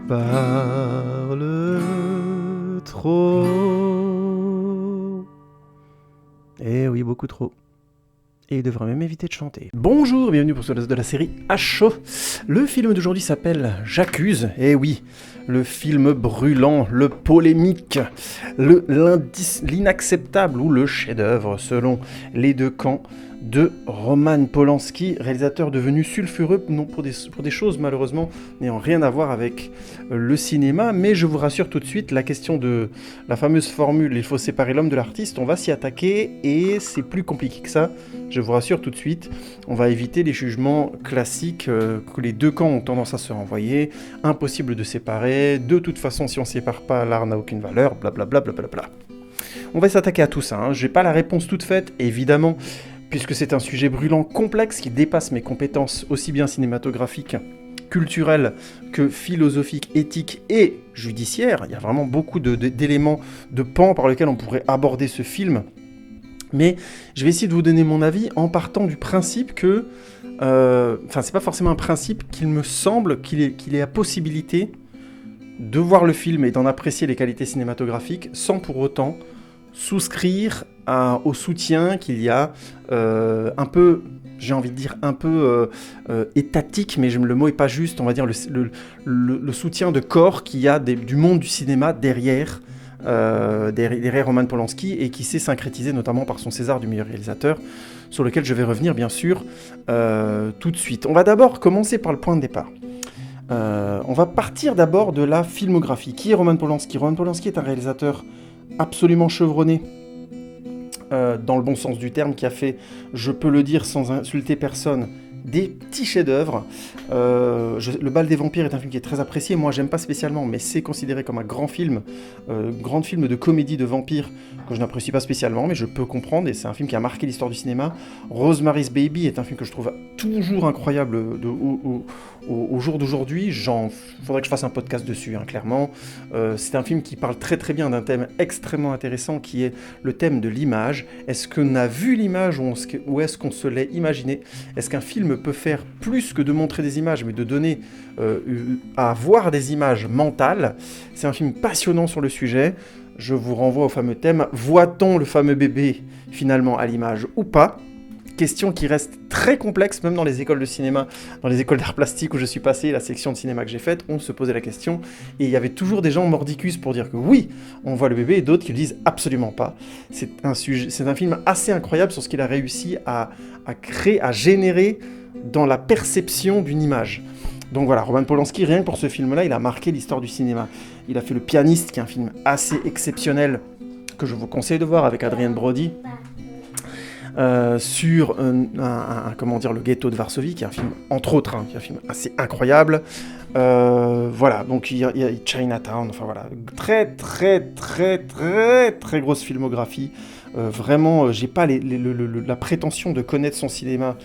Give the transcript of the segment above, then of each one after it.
parle trop. Eh oui, beaucoup trop. Et il devrait même éviter de chanter. Bonjour, bienvenue pour ce de la série À chaud. Le film d'aujourd'hui s'appelle J'accuse. Eh oui, le film brûlant, le polémique, l'inacceptable ou le chef-d'œuvre selon les deux camps de Roman Polanski, réalisateur devenu sulfureux, non pour des choses malheureusement n'ayant rien à voir avec le cinéma, mais je vous rassure tout de suite, la question de la fameuse formule « il faut séparer l'homme de l'artiste », on va s'y attaquer et c'est plus compliqué que ça, je vous rassure tout de suite, on va éviter les jugements classiques que les deux camps ont tendance à se renvoyer, impossible de séparer, de toute façon si on ne sépare pas, l'art n'a aucune valeur, blablabla. Blablabla. On va s'attaquer à tout ça, hein. J'ai pas la réponse toute faite, évidemment, puisque c'est un sujet brûlant, complexe, qui dépasse mes compétences aussi bien cinématographiques, culturelles, que philosophiques, éthiques et judiciaires. Il y a vraiment beaucoup d'éléments, de pans par lesquels on pourrait aborder ce film. Mais je vais essayer de vous donner mon avis en partant du principe que... c'est pas forcément un principe, qu'il me semble qu'il ait la possibilité de voir le film et d'en apprécier les qualités cinématographiques sans pour autant souscrire au soutien qu'il y a un peu, j'ai envie de dire un peu étatique, mais le mot est pas juste, on va dire le soutien de corps qu'il y a du monde du cinéma derrière Roman Polanski et qui s'est syncrétisé notamment par son César du meilleur réalisateur, sur lequel je vais revenir bien sûr tout de suite. On va d'abord commencer par le point de départ. On va partir d'abord de la filmographie. Qui est Roman Polanski ? Roman Polanski est un réalisateur absolument chevronné, dans le bon sens du terme, qui a fait, je peux le dire sans insulter personne, des petits chefs-d'œuvre. Le Bal des vampires est un film qui est très apprécié, moi j'aime pas spécialement, mais c'est considéré comme un grand film de comédie de vampires que je n'apprécie pas spécialement, mais je peux comprendre, et c'est un film qui a marqué l'histoire du cinéma. Rosemary's Baby est un film que je trouve toujours incroyable au jour d'aujourd'hui. Faudrait que je fasse un podcast dessus, hein, clairement. C'est un film qui parle très très bien d'un thème extrêmement intéressant qui est le thème de l'image. Est-ce qu'on a vu l'image ou est-ce qu'on se l'est imaginé ? Est-ce qu'un film peut faire plus que de montrer des images, mais de donner à voir des images mentales ? C'est un film passionnant sur le sujet. Je vous renvoie au fameux thème. Voit-on le fameux bébé finalement à l'image ou pas ? Question qui reste très complexe, même dans les écoles de cinéma, dans les écoles d'art plastique où je suis passé, la section de cinéma que j'ai faite, on se posait la question, et il y avait toujours des gens mordicus pour dire que oui, on voit le bébé, et d'autres qui le disent absolument pas. C'est un film assez incroyable sur ce qu'il a réussi à créer, à générer dans la perception d'une image. Donc voilà, Roman Polanski, rien que pour ce film-là, il a marqué l'histoire du cinéma. Il a fait Le Pianiste, qui est un film assez exceptionnel, que je vous conseille de voir avec Adrien Brody, sur le ghetto de Varsovie, qui est un film, entre autres, qui est un film assez incroyable. Voilà, donc il y a Chinatown, enfin voilà, très très très très très grosse filmographie. Vraiment, j'ai pas la prétention de connaître son cinéma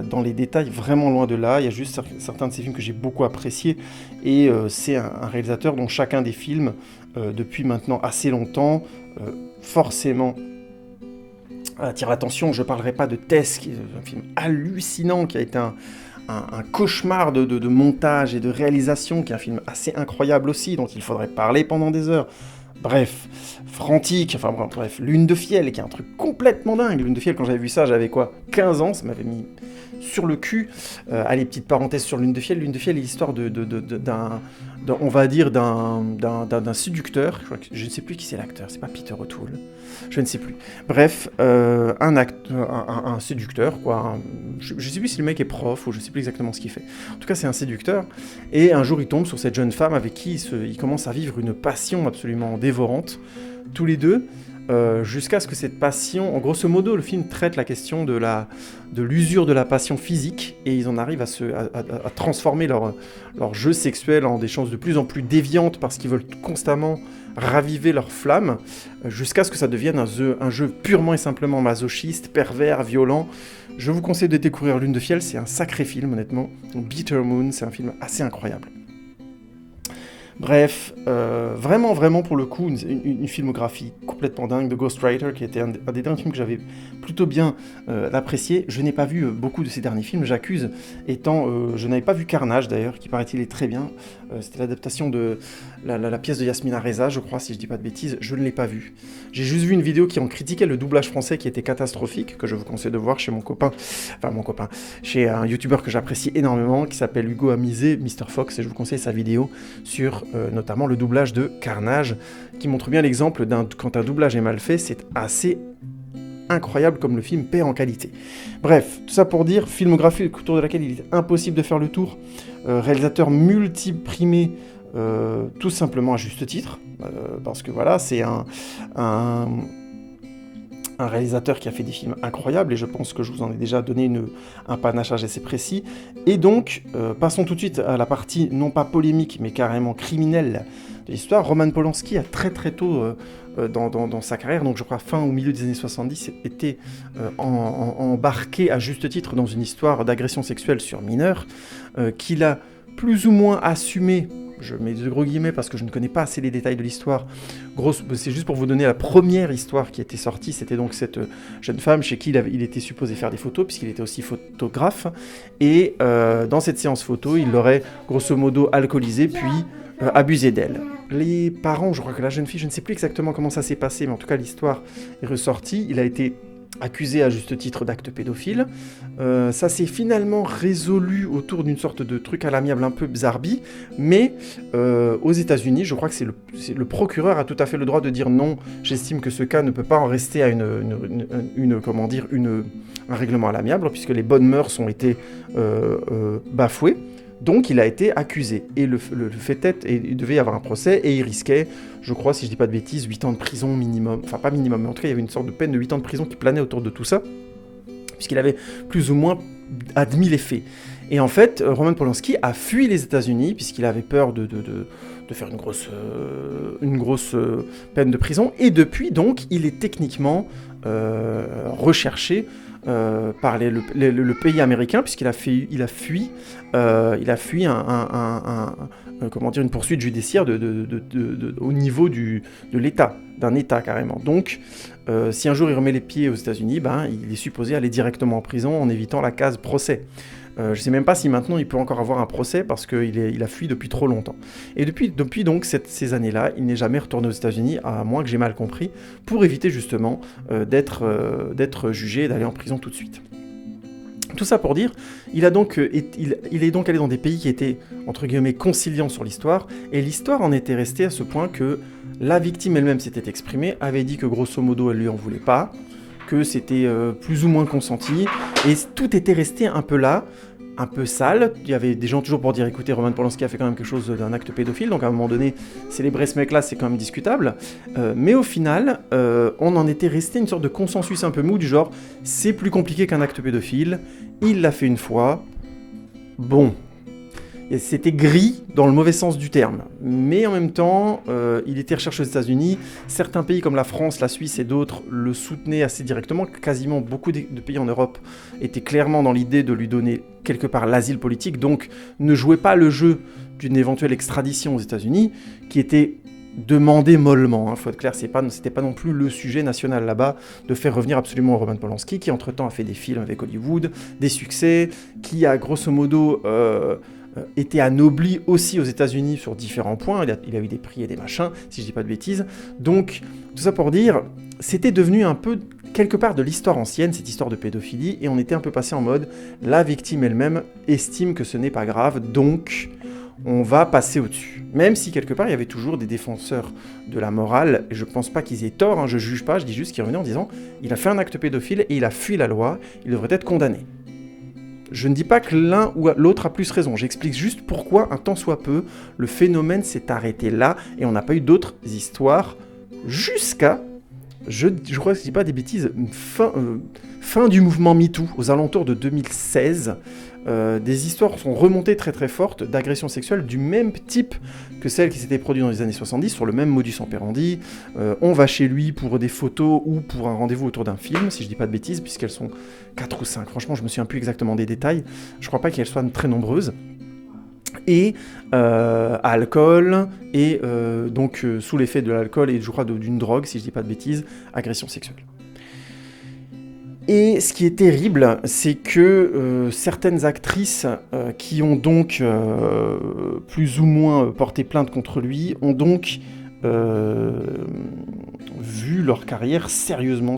dans les détails, vraiment loin de là. Il y a juste certains de ses films que j'ai beaucoup appréciés, et c'est un réalisateur dont chacun des films, depuis maintenant assez longtemps, forcément attire l'attention. Je ne parlerai pas de Tess, qui est un film hallucinant, qui a été un cauchemar de montage et de réalisation, qui est un film assez incroyable aussi, dont il faudrait parler pendant des heures. Bref, Frantic, Lune de Fiel, qui est un truc complètement dingue. Lune de Fiel, quand j'avais vu ça, j'avais 15 ans, ça m'avait mis sur le cul. Allez, petite parenthèse sur Lune de Fiel. Lune de Fiel est l'histoire d'un séducteur. Je ne sais plus qui c'est l'acteur, c'est pas Peter O'Toole. Je ne sais plus. Bref, un séducteur, quoi. Je ne sais plus si le mec est prof ou je ne sais plus exactement ce qu'il fait. En tout cas, c'est un séducteur. Et un jour, il tombe sur cette jeune femme avec qui il commence à vivre une passion absolument dévorante, tous les deux, jusqu'à ce que cette passion... En grosso modo, le film traite la question de l'usure de la passion physique, et ils en arrivent à transformer leur jeu sexuel en des choses de plus en plus déviantes parce qu'ils veulent constamment raviver leur flamme, jusqu'à ce que ça devienne un jeu purement et simplement masochiste, pervers, violent. Je vous conseille de découvrir Lune de Fiel, c'est un sacré film honnêtement. Bitter Moon, c'est un film assez incroyable. Bref, vraiment, vraiment pour le coup, une filmographie complètement dingue de Ghostwriter, qui était un des derniers films que j'avais plutôt bien apprécié. Je n'ai pas vu beaucoup de ces derniers films, j'accuse, je n'avais pas vu Carnage d'ailleurs, qui paraît-il est très bien. C'était l'adaptation de la pièce de Yasmina Reza, je crois, si je dis pas de bêtises, je ne l'ai pas vu. J'ai juste vu une vidéo qui en critiquait le doublage français qui était catastrophique, que je vous conseille de voir chez chez un youtubeur que j'apprécie énormément, qui s'appelle Hugo Amizé, Mr. Fox, et je vous conseille sa vidéo sur notamment le doublage de Carnage, qui montre bien l'exemple quand un doublage est mal fait, c'est assez incroyable comme le film perd en qualité. Bref, tout ça pour dire, filmographie autour de laquelle il est impossible de faire le tour, réalisateur multiprimé, tout simplement à juste titre, parce que voilà, c'est un réalisateur qui a fait des films incroyables, et je pense que je vous en ai déjà donné un panachage assez précis. Et donc, passons tout de suite à la partie, non pas polémique, mais carrément criminelle de l'histoire. Roman Polanski a très très tôt dans sa carrière, donc je crois fin au milieu des années 70, était embarqué à juste titre dans une histoire d'agression sexuelle sur mineurs, qu'il a plus ou moins assumé. Je mets de gros guillemets parce que je ne connais pas assez les détails de l'histoire. C'est juste pour vous donner la première histoire qui était sortie. C'était donc cette jeune femme chez qui il était supposé faire des photos, puisqu'il était aussi photographe. Et dans cette séance photo, il l'aurait grosso modo alcoolisée, puis abusé d'elle. Les parents, je crois que la jeune fille, je ne sais plus exactement comment ça s'est passé, mais en tout cas l'histoire est ressortie. Il a été accusé à juste titre d'acte pédophile. Ça s'est finalement résolu autour d'une sorte de truc à l'amiable un peu bizarbi, mais aux États-Unis, je crois que le procureur a tout à fait le droit de dire non, j'estime que ce cas ne peut pas en rester à un règlement à l'amiable, puisque les bonnes mœurs ont été bafouées. Donc il a été accusé, et le fait est, et il devait y avoir un procès, et il risquait, je crois, si je dis pas de bêtises, 8 ans de prison minimum, enfin pas minimum, mais en tout cas il y avait une sorte de peine de 8 ans de prison qui planait autour de tout ça, puisqu'il avait plus ou moins admis les faits. Et en fait, Roman Polanski a fui les États-Unis, puisqu'il avait peur de faire une grosse peine de prison, et depuis, donc, il est techniquement recherché par le pays américain, puisqu'il a fui une poursuite judiciaire au niveau de l'État, d'un État carrément. Donc, si un jour il remet les pieds aux États-Unis, il est supposé aller directement en prison en évitant la case procès. Je ne sais même pas si maintenant il peut encore avoir un procès parce qu'il a fui depuis trop longtemps. Et depuis donc ces années-là, il n'est jamais retourné aux États-Unis, à moins que j'ai mal compris, pour éviter justement d'être jugé et d'aller en prison tout de suite. Tout ça pour dire, il est donc allé dans des pays qui étaient, entre guillemets, conciliants sur l'histoire, et l'histoire en était restée à ce point que la victime elle-même s'était exprimée, avait dit que grosso modo elle lui en voulait pas, que c'était plus ou moins consenti, et tout était resté un peu là, un peu sale. Il y avait des gens toujours pour dire, écoutez, Roman Polanski a fait quand même quelque chose d'un acte pédophile, donc à un moment donné, célébrer ce mec-là, c'est quand même discutable. Mais au final, on en était resté une sorte de consensus un peu mou, du genre, c'est plus compliqué qu'un acte pédophile, il l'a fait une fois, bon... Et c'était gris dans le mauvais sens du terme. Mais en même temps, il était recherché aux États-Unis. Certains pays comme la France, la Suisse et d'autres le soutenaient assez directement. Quasiment beaucoup de pays en Europe étaient clairement dans l'idée de lui donner quelque part l'asile politique. Donc ne jouaient pas le jeu d'une éventuelle extradition aux États-Unis, qui était demandé mollement. Faut être clair, c'était pas non plus le sujet national là-bas de faire revenir absolument Roman Polanski, qui entre-temps a fait des films avec Hollywood, des succès, qui a grosso modo... était anobli aussi aux États-Unis sur différents points. Il a eu des prix et des machins, si je dis pas de bêtises. Donc, tout ça pour dire, c'était devenu un peu, quelque part, de l'histoire ancienne, cette histoire de pédophilie, et on était un peu passé en mode, la victime elle-même estime que ce n'est pas grave, donc on va passer au-dessus. Même si, quelque part, il y avait toujours des défenseurs de la morale, et je pense pas qu'ils aient tort, je juge pas, je dis juste qu'ils revenaient en disant, il a fait un acte pédophile et il a fui la loi, il devrait être condamné. Je ne dis pas que l'un ou l'autre a plus raison, j'explique juste pourquoi, un tant soit peu, le phénomène s'est arrêté là et on n'a pas eu d'autres histoires jusqu'à, je crois que je ne dis pas des bêtises, fin du mouvement MeToo, aux alentours de 2016. Des histoires sont remontées très très fortes d'agressions sexuelles du même type que celles qui s'étaient produites dans les années 70, sur le même modus operandi. On va chez lui pour des photos ou pour un rendez-vous autour d'un film, si je dis pas de bêtises, puisqu'elles sont 4 ou 5. Franchement, je me souviens plus exactement des détails. Je crois pas qu'elles soient très nombreuses. et alcool, et donc sous l'effet de l'alcool et je crois d'une drogue, si je dis pas de bêtises, agression sexuelle. Et ce qui est terrible, c'est que certaines actrices qui ont donc plus ou moins porté plainte contre lui ont donc vu leur carrière sérieusement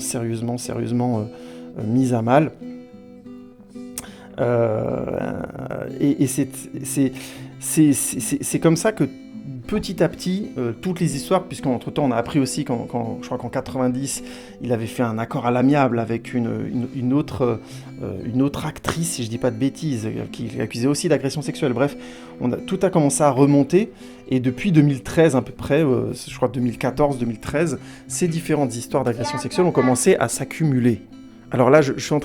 mise à mal. Et c'est comme ça que petit à petit, toutes les histoires, puisqu'entre-temps on a appris aussi, je crois qu'en 90, il avait fait un accord à l'amiable avec une autre actrice, si je dis pas de bêtises, qui l'accusait aussi d'agression sexuelle. Bref, tout a commencé à remonter, et depuis 2013 à peu près, je crois 2014-2013, ces différentes histoires d'agression sexuelle ont commencé à s'accumuler. Alors là, je suis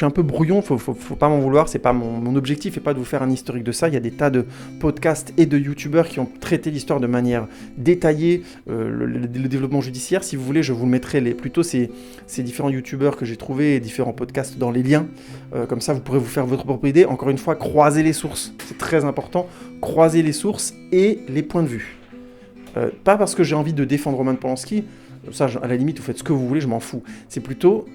un peu brouillon, faut pas m'en vouloir, c'est pas mon objectif, et pas de vous faire un historique de ça. Il y a des tas de podcasts et de youtubeurs qui ont traité l'histoire de manière détaillée, le développement judiciaire. Si vous voulez, je vous mettrai plutôt ces différents youtubeurs que j'ai trouvés et différents podcasts dans les liens. Comme ça, vous pourrez vous faire votre propre idée. Encore une fois, croisez les sources, c'est très important. Croisez les sources et les points de vue. Pas parce que j'ai envie de défendre Roman Polanski, ça, à la limite, vous faites ce que vous voulez, je m'en fous. C'est plutôt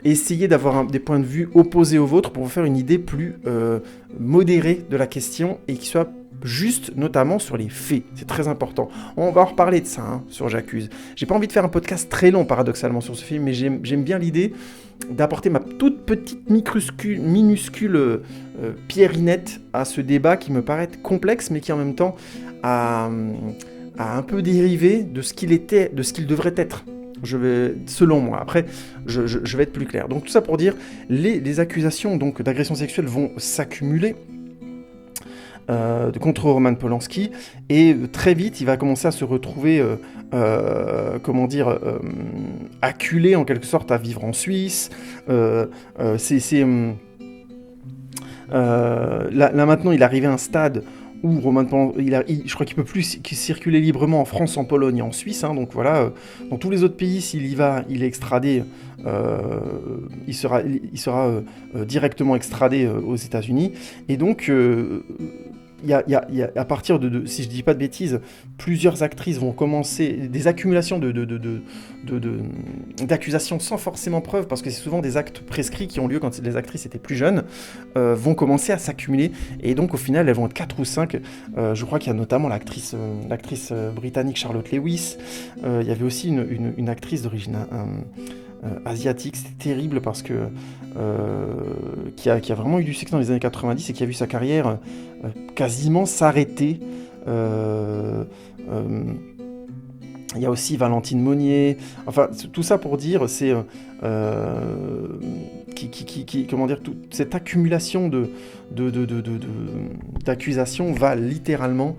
essayez d'avoir des points de vue opposés aux vôtres pour vous faire une idée plus modérée de la question et qui soit juste, notamment sur les faits. C'est très important. On va en reparler de ça, sur J'accuse. J'ai pas envie de faire un podcast très long, paradoxalement, sur ce film, mais j'aime bien l'idée d'apporter ma toute petite minuscule pierrinette à ce débat qui me paraît complexe, mais qui en même temps a un peu dérivé de ce qu'il était, de ce qu'il devrait être. Selon moi, après, je vais être plus clair. Donc tout ça pour dire, les accusations donc d'agression sexuelle vont s'accumuler contre Roman Polanski, et très vite, il va commencer à se retrouver, acculé en quelque sorte à vivre en Suisse. Là maintenant, il est arrivé à un stade où Roman Polanski, je crois qu'il ne peut plus circuler librement en France, en Pologne et en Suisse. Donc voilà, dans tous les autres pays, s'il y va, il est extradé, il sera directement extradé aux États-Unis. Et donc, il y a, à partir si je ne dis pas de bêtises, plusieurs actrices vont commencer, des accumulations d'accusations sans forcément preuve, parce que c'est souvent des actes prescrits qui ont lieu quand les actrices étaient plus jeunes, vont commencer à s'accumuler, et donc au final elles vont être 4 ou 5. Je crois qu'il y a notamment l'actrice britannique Charlotte Lewis. Il y avait aussi une actrice d'origine asiatique. C'était terrible parce que qui a vraiment eu du succès dans les années 90 et qui a vu sa carrière quasiment s'arrêter. Il y a aussi Valentine Monnier. Enfin, tout ça pour dire, c'est comment dire, toute cette accumulation d'accusations va littéralement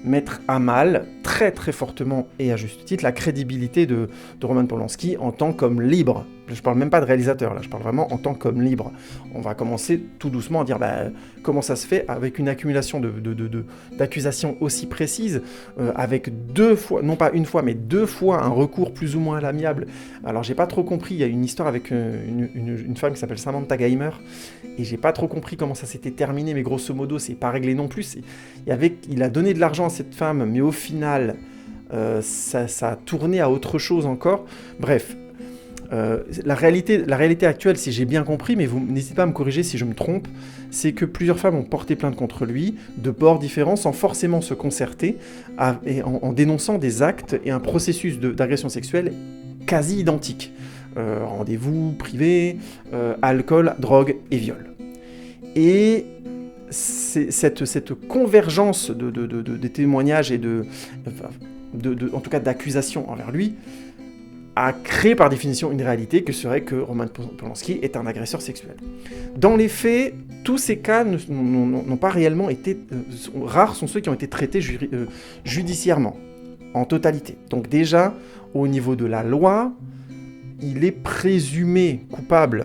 mettre à mal, très très fortement et à juste titre, la crédibilité de Roman Polanski en tant qu'homme libre. Je parle même pas de réalisateur, là, je parle vraiment en tant qu'homme libre. On va commencer tout doucement à dire comment ça se fait avec une accumulation d'accusations aussi précises, avec 2 fois, non pas une fois, mais 2 fois un recours plus ou moins à l'amiable. Alors j'ai pas trop compris, il y a une histoire avec une femme qui s'appelle Samantha Geimer, et j'ai pas trop compris comment ça s'était terminé, mais grosso modo c'est pas réglé non plus. Il a donné de l'argent à cette femme, mais au final ça a tourné à autre chose encore. Bref. La réalité actuelle, si j'ai bien compris, mais vous n'hésitez pas à me corriger si je me trompe, c'est que plusieurs femmes ont porté plainte contre lui, de bords différents, sans forcément se concerter, en dénonçant des actes et un processus d'agression sexuelle quasi identiques. Rendez-vous privés, alcool, drogue et viol. Et cette convergence des témoignages et en tout cas d'accusations envers lui, a créé par définition une réalité que serait que Roman Polanski est un agresseur sexuel. Dans les faits, tous ces cas n'ont pas réellement été... rares sont ceux qui ont été traités judiciairement, en totalité. Donc déjà, au niveau de la loi, il est présumé coupable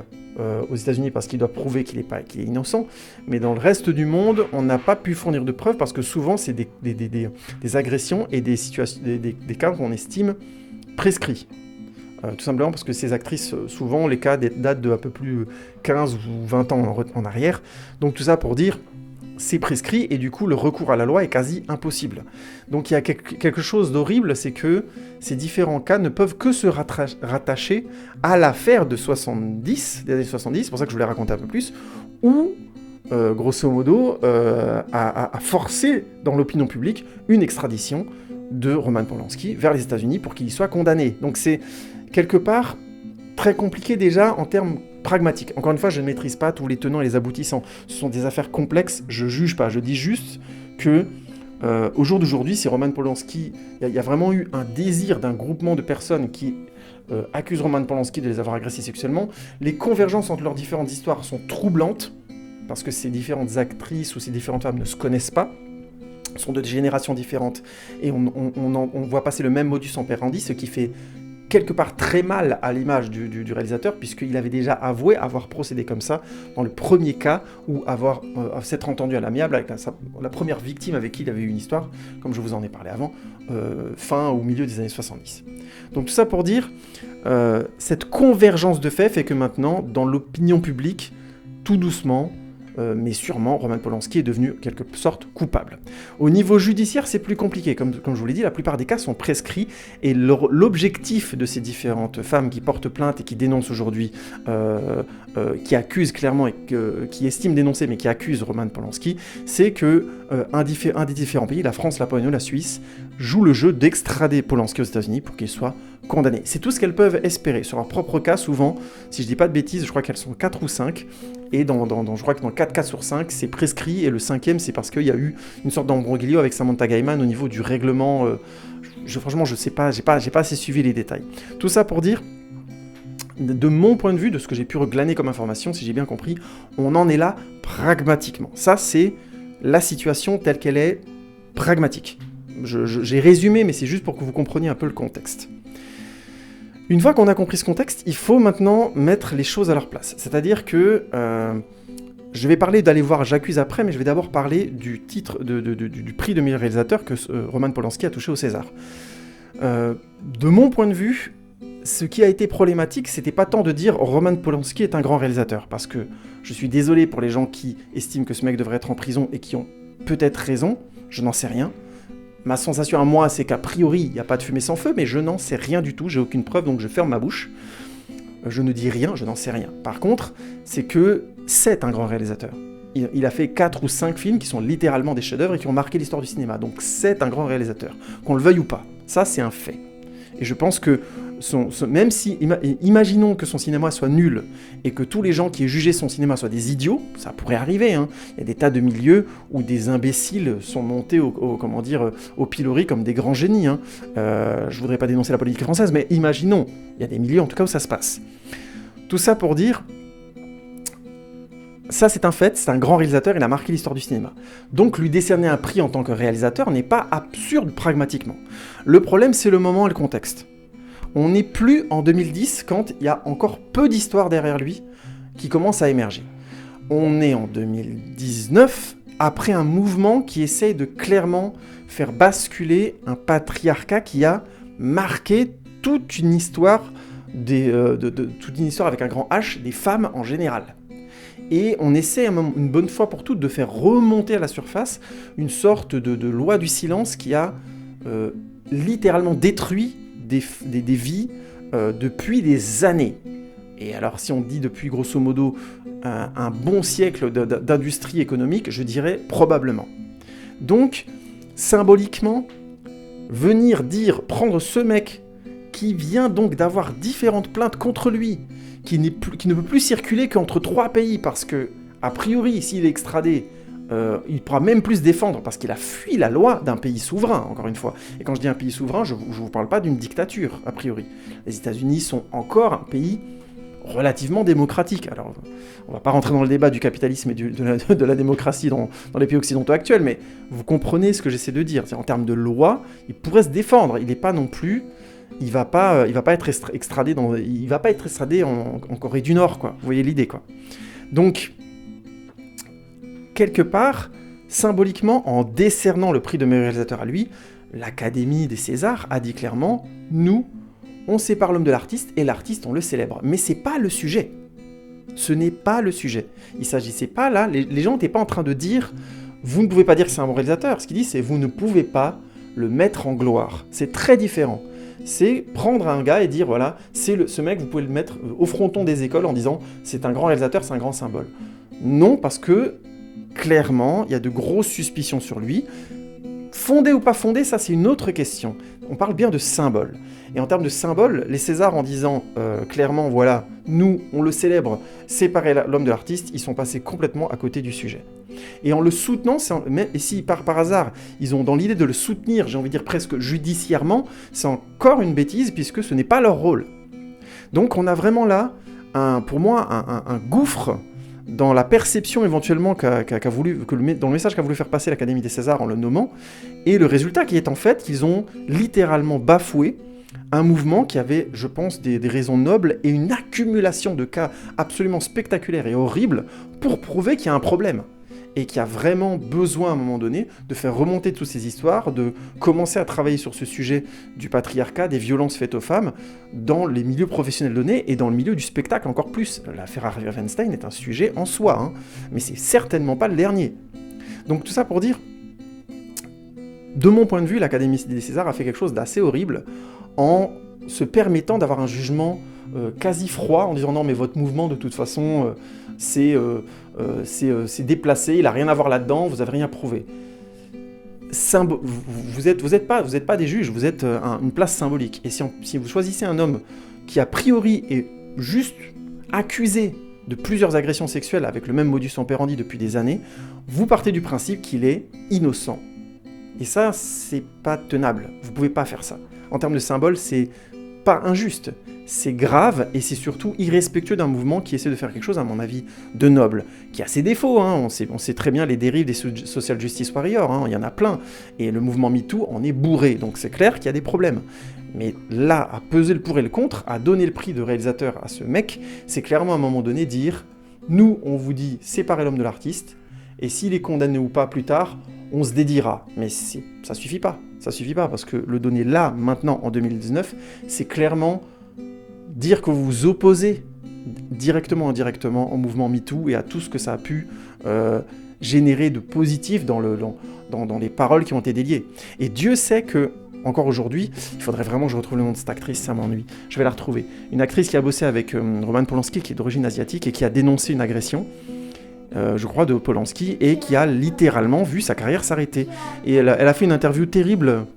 aux États-Unis parce qu'il doit prouver qu'il est innocent, mais dans le reste du monde, on n'a pas pu fournir de preuves parce que souvent, c'est des agressions et des cas qu'on estime prescrits. Tout simplement parce que ces actrices, souvent, les cas datent de un peu plus 15 ou 20 ans en arrière. Donc tout ça pour dire, c'est prescrit et du coup le recours à la loi est quasi impossible. Donc il y a quelque chose d'horrible, c'est que ces différents cas ne peuvent que se rattacher à l'affaire de 70, des années 70, c'est pour ça que je voulais raconter un peu plus, où grosso modo a forcé dans l'opinion publique une extradition de Roman Polanski vers les États-Unis pour qu'il y soit condamné. Donc c'est quelque part très compliqué déjà en termes pragmatique. Encore une fois, je ne maîtrise pas tous les tenants et les aboutissants. Ce sont des affaires complexes, je juge pas. Je dis juste que au jour d'aujourd'hui, si Roman Polanski, il y a vraiment eu un désir d'un groupement de personnes qui accusent Roman Polanski de les avoir agressés sexuellement. Les convergences entre leurs différentes histoires sont troublantes, parce que ces différentes actrices ou ces différentes femmes ne se connaissent pas, sont de générations différentes, et on voit passer le même modus operandi, ce qui fait quelque part très mal à l'image du réalisateur, puisqu'il avait déjà avoué avoir procédé comme ça dans le premier cas, ou s'être entendu à l'amiable avec la première victime avec qui il avait eu une histoire, comme je vous en ai parlé avant, fin ou milieu des années 70. Donc tout ça pour dire, cette convergence de faits fait que maintenant, dans l'opinion publique, tout doucement, mais sûrement, Roman Polanski est devenu quelque sorte coupable. Au niveau judiciaire, c'est plus compliqué. Comme je vous l'ai dit, la plupart des cas sont prescrits, et l'objectif de ces différentes femmes qui portent plainte et qui dénoncent aujourd'hui, qui accusent clairement et qui estiment dénoncer, mais qui accusent Roman Polanski, c'est que un des différents pays, la France, la Pologne ou la Suisse, joue le jeu d'extrader Polanski aux États-Unis pour qu'il soit condamné. C'est tout ce qu'elles peuvent espérer. Sur leur propre cas, souvent, si je dis pas de bêtises, je crois qu'elles sont 4 ou 5, et je crois que dans 4 cas sur 5, c'est prescrit, et le 5e, c'est parce qu'il y a eu une sorte d'embroglio avec Samantha Gaiman au niveau du règlement. Franchement, je sais pas, j'ai pas assez suivi les détails. Tout ça pour dire, de mon point de vue, de ce que j'ai pu reglaner comme information, si j'ai bien compris, on en est là pragmatiquement. Ça, c'est la situation telle qu'elle est pragmatique. J'ai résumé, mais c'est juste pour que vous compreniez un peu le contexte. Une fois qu'on a compris ce contexte, il faut maintenant mettre les choses à leur place. C'est-à-dire que je vais parler d'aller voir J'accuse après, mais je vais d'abord parler du titre du prix de meilleur réalisateur que Roman Polanski a touché au César. De mon point de vue, ce qui a été problématique, c'était pas tant de dire Roman Polanski est un grand réalisateur, parce que je suis désolé pour les gens qui estiment que ce mec devrait être en prison et qui ont peut-être raison, je n'en sais rien. Ma sensation à moi, c'est qu'a priori, il n'y a pas de fumée sans feu, mais je n'en sais rien du tout, j'ai aucune preuve, donc je ferme ma bouche. Je ne dis rien, je n'en sais rien. Par contre, c'est que c'est un grand réalisateur. Il a fait 4 ou 5 films qui sont littéralement des chefs-d'œuvre et qui ont marqué l'histoire du cinéma. Donc c'est un grand réalisateur, qu'on le veuille ou pas. Ça, c'est un fait. Et je pense que, même si, imaginons que son cinéma soit nul, et que tous les gens qui aient jugé son cinéma soient des idiots, ça pourrait arriver, hein. Il y a des tas de milieux où des imbéciles sont montés au pilori comme des grands génies, hein. Je voudrais pas dénoncer la politique française, mais imaginons, il y a des milieux en tout cas où ça se passe. Tout ça pour dire, ça c'est un fait, c'est un grand réalisateur, il a marqué l'histoire du cinéma. Donc lui décerner un prix en tant que réalisateur n'est pas absurde pragmatiquement. Le problème, c'est le moment et le contexte. On n'est plus en 2010 quand il y a encore peu d'histoires derrière lui qui commencent à émerger. On est en 2019 après un mouvement qui essaye de clairement faire basculer un patriarcat qui a marqué toute une histoire, toute une histoire avec un grand H des femmes en général. Et on essaie une bonne fois pour toutes de faire remonter à la surface une sorte de loi du silence qui a littéralement détruit des vies depuis des années. Et alors si on dit depuis grosso modo un bon siècle d'industrie économique, je dirais probablement. Donc, symboliquement, prendre ce mec qui vient donc d'avoir différentes plaintes contre lui, qui ne peut plus circuler qu'entre 3 pays, parce que, a priori, s'il est extradé, il pourra même plus se défendre, parce qu'il a fui la loi d'un pays souverain, encore une fois. Et quand je dis un pays souverain, je ne vous parle pas d'une dictature, a priori. Les États-Unis sont encore un pays relativement démocratique. Alors, on ne va pas rentrer dans le débat du capitalisme et de la démocratie dans les pays occidentaux actuels, mais vous comprenez ce que j'essaie de dire. En termes de loi, il pourrait se défendre. Il n'est pas non plus... Il va pas être extradé en Corée du Nord, quoi. Vous voyez l'idée, quoi. Donc, quelque part, symboliquement, en décernant le prix de meilleur réalisateur à lui, l'Académie des Césars a dit clairement, nous, on sépare l'homme de l'artiste, et l'artiste, on le célèbre. Mais c'est pas le sujet. Ce n'est pas le sujet. Il s'agissait pas là, les gens n'étaient pas en train de dire vous ne pouvez pas dire que c'est un bon réalisateur. Ce qu'il dit, c'est vous ne pouvez pas le mettre en gloire. C'est très différent. C'est prendre un gars et dire, voilà, ce mec, vous pouvez le mettre au fronton des écoles en disant, c'est un grand réalisateur, c'est un grand symbole. Non, parce que, clairement, il y a de grosses suspicions sur lui. Fondé ou pas fondé, ça c'est une autre question. On parle bien de symbole. Et en termes de symbole, les Césars, en disant clairement, voilà, nous, on le célèbre, séparer l'homme de l'artiste, ils sont passés complètement à côté du sujet. Et en le soutenant, et si par hasard, ils ont dans l'idée de le soutenir, j'ai envie de dire presque judiciairement, c'est encore une bêtise, puisque ce n'est pas leur rôle. Donc on a vraiment là, pour moi, un gouffre dans la perception éventuellement dans le message qu'a voulu faire passer l'Académie des Césars en le nommant, et le résultat qui est en fait qu'ils ont littéralement bafoué un mouvement qui avait, je pense, des raisons nobles et une accumulation de cas absolument spectaculaires et horribles pour prouver qu'il y a un problème. Et qui a vraiment besoin, à un moment donné, de faire remonter toutes ces histoires, de commencer à travailler sur ce sujet du patriarcat, des violences faites aux femmes, dans les milieux professionnels donnés et dans le milieu du spectacle encore plus. L'affaire Harvey Weinstein est un sujet en soi, hein, mais c'est certainement pas le dernier. Donc tout ça pour dire, de mon point de vue, l'Académie des Césars a fait quelque chose d'assez horrible en se permettant d'avoir un jugement quasi froid, en disant non mais votre mouvement de toute façon c'est déplacé, il n'a rien à voir là-dedans, vous n'avez rien prouvé. Vous êtes pas des juges, vous êtes une place symbolique. Et si vous choisissez un homme qui a priori est juste accusé de plusieurs agressions sexuelles avec le même modus operandi depuis des années, vous partez du principe qu'il est innocent. Et ça, c'est pas tenable. Vous pouvez pas faire ça. En termes de symbole, c'est pas injuste. C'est grave et c'est surtout irrespectueux d'un mouvement qui essaie de faire quelque chose, à mon avis, de noble, qui a ses défauts. Hein. On sait très bien les dérives des social justice warriors, hein. Il y en a plein. Et le mouvement MeToo en est bourré, donc c'est clair qu'il y a des problèmes. Mais là, à peser le pour et le contre, à donner le prix de réalisateur à ce mec, c'est clairement à un moment donné dire « Nous, on vous dit séparer l'homme de l'artiste, et s'il est condamné ou pas plus tard, on se dédiera. » Mais ça suffit pas. Ça suffit pas, parce que le donner là, maintenant, en 2019, c'est clairement dire que vous vous opposez directement ou indirectement au mouvement MeToo et à tout ce que ça a pu générer de positif dans les paroles qui ont été déliées. Et Dieu sait que, encore aujourd'hui, il faudrait vraiment que je retrouve le nom de cette actrice, ça m'ennuie. Je vais la retrouver. Une actrice qui a bossé avec Roman Polanski, qui est d'origine asiatique, et qui a dénoncé une agression, je crois, de Polanski, et qui a littéralement vu sa carrière s'arrêter. Et elle a fait une interview terrible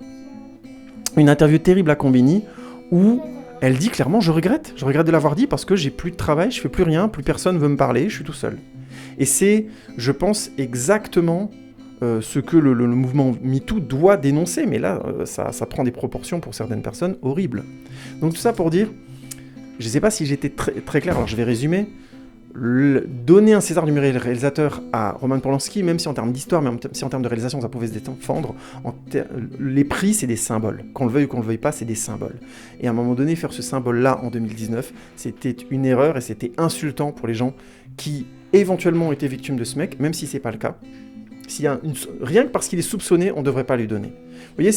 à Combini, où elle dit clairement « Je regrette de l'avoir dit parce que j'ai plus de travail, je fais plus rien, plus personne veut me parler, je suis tout seul. » Et c'est, je pense, exactement ce que le mouvement MeToo doit dénoncer, mais là, ça prend des proportions pour certaines personnes horribles. Donc tout ça pour dire, je ne sais pas si j'étais très clair, alors je vais résumer. Donner un César du meilleur réalisateur à Roman Polanski, même si en termes d'histoire, même si en termes de réalisation ça pouvait se défendre, les prix c'est des symboles. Qu'on le veuille ou qu'on le veuille pas, c'est des symboles. Et à un moment donné, faire ce symbole-là en 2019, c'était une erreur et c'était insultant pour les gens qui éventuellement ont été victimes de ce mec, même si c'est pas le cas. Rien que parce qu'il est soupçonné, on ne devrait pas lui donner. Vous voyez,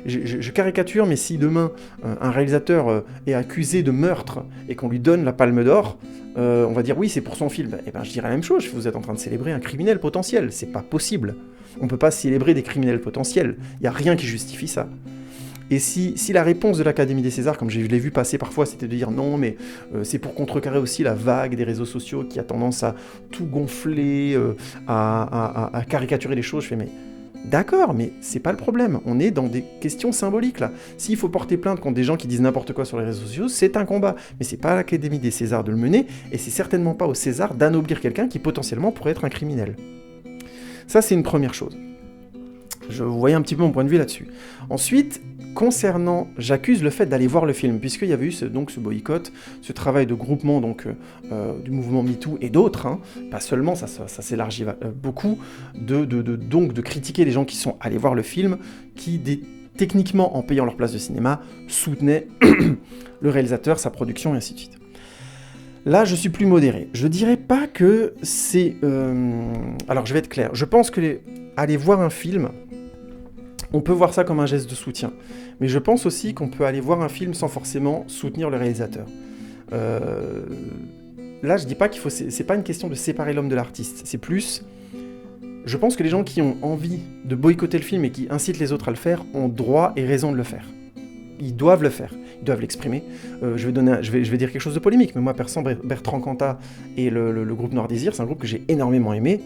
je caricature, mais si demain un réalisateur est accusé de meurtre et qu'on lui donne la Palme d'Or, on va dire oui, c'est pour son film. Eh ben, je dirais la même chose. Vous êtes en train de célébrer un criminel potentiel. C'est pas possible. On ne peut pas célébrer des criminels potentiels. Il n'y a rien qui justifie ça. Et si la réponse de l'Académie des Césars, comme je l'ai vu passer parfois, c'était de dire non, mais c'est pour contrecarrer aussi la vague des réseaux sociaux qui a tendance à tout gonfler, à caricaturer les choses, je fais mais d'accord, mais c'est pas le problème. On est dans des questions symboliques là. S'il faut porter plainte contre des gens qui disent n'importe quoi sur les réseaux sociaux, c'est un combat. Mais c'est pas à l'Académie des Césars de le mener, et c'est certainement pas au César d'anoblir quelqu'un qui potentiellement pourrait être un criminel. Ça, c'est une première chose. Vous voyez un petit peu mon point de vue là-dessus. Ensuite, concernant, j'accuse le fait d'aller voir le film, puisqu'il y avait eu ce boycott, ce travail de groupement du mouvement MeToo et d'autres, hein, pas seulement, ça s'élargit beaucoup, de critiquer les gens qui sont allés voir le film, qui techniquement, en payant leur place de cinéma, soutenaient le réalisateur, sa production, et ainsi de suite. Là, je suis plus modéré. Je dirais pas que c'est... Alors, je vais être clair. Je pense que aller voir un film, on peut voir ça comme un geste de soutien. Mais je pense aussi qu'on peut aller voir un film sans forcément soutenir le réalisateur. Là, je dis pas c'est pas une question de séparer l'homme de l'artiste. C'est plus... Je pense que les gens qui ont envie de boycotter le film et qui incitent les autres à le faire ont droit et raison de le faire. Ils doivent le faire, ils doivent l'exprimer. Je vais dire quelque chose de polémique, mais moi, Bertrand Cantat et le groupe Noir Désir, c'est un groupe que j'ai énormément aimé.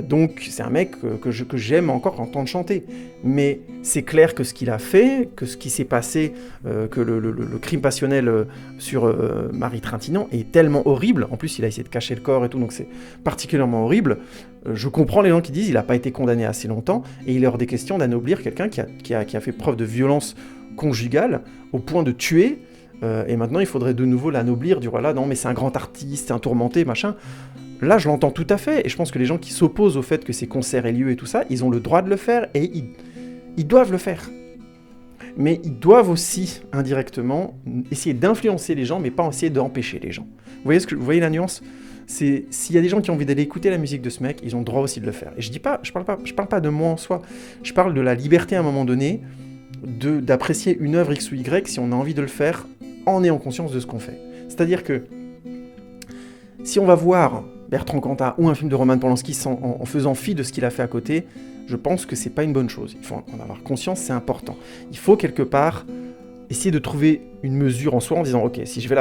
Donc c'est un mec que j'aime encore entendre chanter. Mais c'est clair que ce qu'il a fait, que ce qui s'est passé, que le crime passionnel sur Marie Trintignant est tellement horrible. En plus, il a essayé de cacher le corps et tout, donc c'est particulièrement horrible. Je comprends les gens qui disent il n'a pas été condamné assez longtemps, et il est hors des questions d'anoblir quelqu'un qui a fait preuve de violence conjugale au point de tuer. Et maintenant, il faudrait de nouveau l'anoblir, dire voilà, non, mais c'est un grand artiste, c'est un tourmenté, machin. Là, je l'entends tout à fait, et je pense que les gens qui s'opposent au fait que ces concerts aient lieu et tout ça, ils ont le droit de le faire, et ils doivent le faire. Mais ils doivent aussi, indirectement, essayer d'influencer les gens, mais pas essayer d'empêcher les gens. Vous voyez la nuance ? C'est, s'il y a des gens qui ont envie d'aller écouter la musique de ce mec, ils ont le droit aussi de le faire. Et je parle pas de moi en soi, je parle de la liberté à un moment donné, d'apprécier une œuvre X ou Y si on a envie de le faire, en ayant conscience de ce qu'on fait. C'est-à-dire que, si on va voir Bertrand Cantat ou un film de Roman Polanski en faisant fi de ce qu'il a fait à côté, je pense que c'est pas une bonne chose. Il faut en avoir conscience, c'est important. Il faut quelque part essayer de trouver une mesure en soi en disant ok, si je veux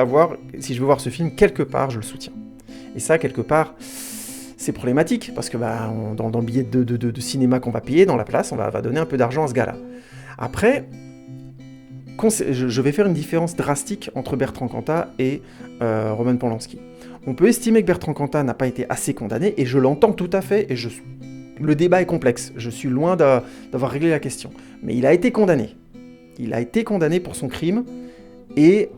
voir ce film, quelque part je le soutiens. Et ça, quelque part, c'est problématique, parce que dans le billet de cinéma qu'on va payer, dans la place, on va donner un peu d'argent à ce gars-là. Après, je vais faire une différence drastique entre Bertrand Cantat et Roman Polanski. On peut estimer que Bertrand Cantat n'a pas été assez condamné, et je l'entends tout à fait, et le débat est complexe, je suis loin d'avoir réglé la question. Mais il a été condamné. Il a été condamné pour son crime, et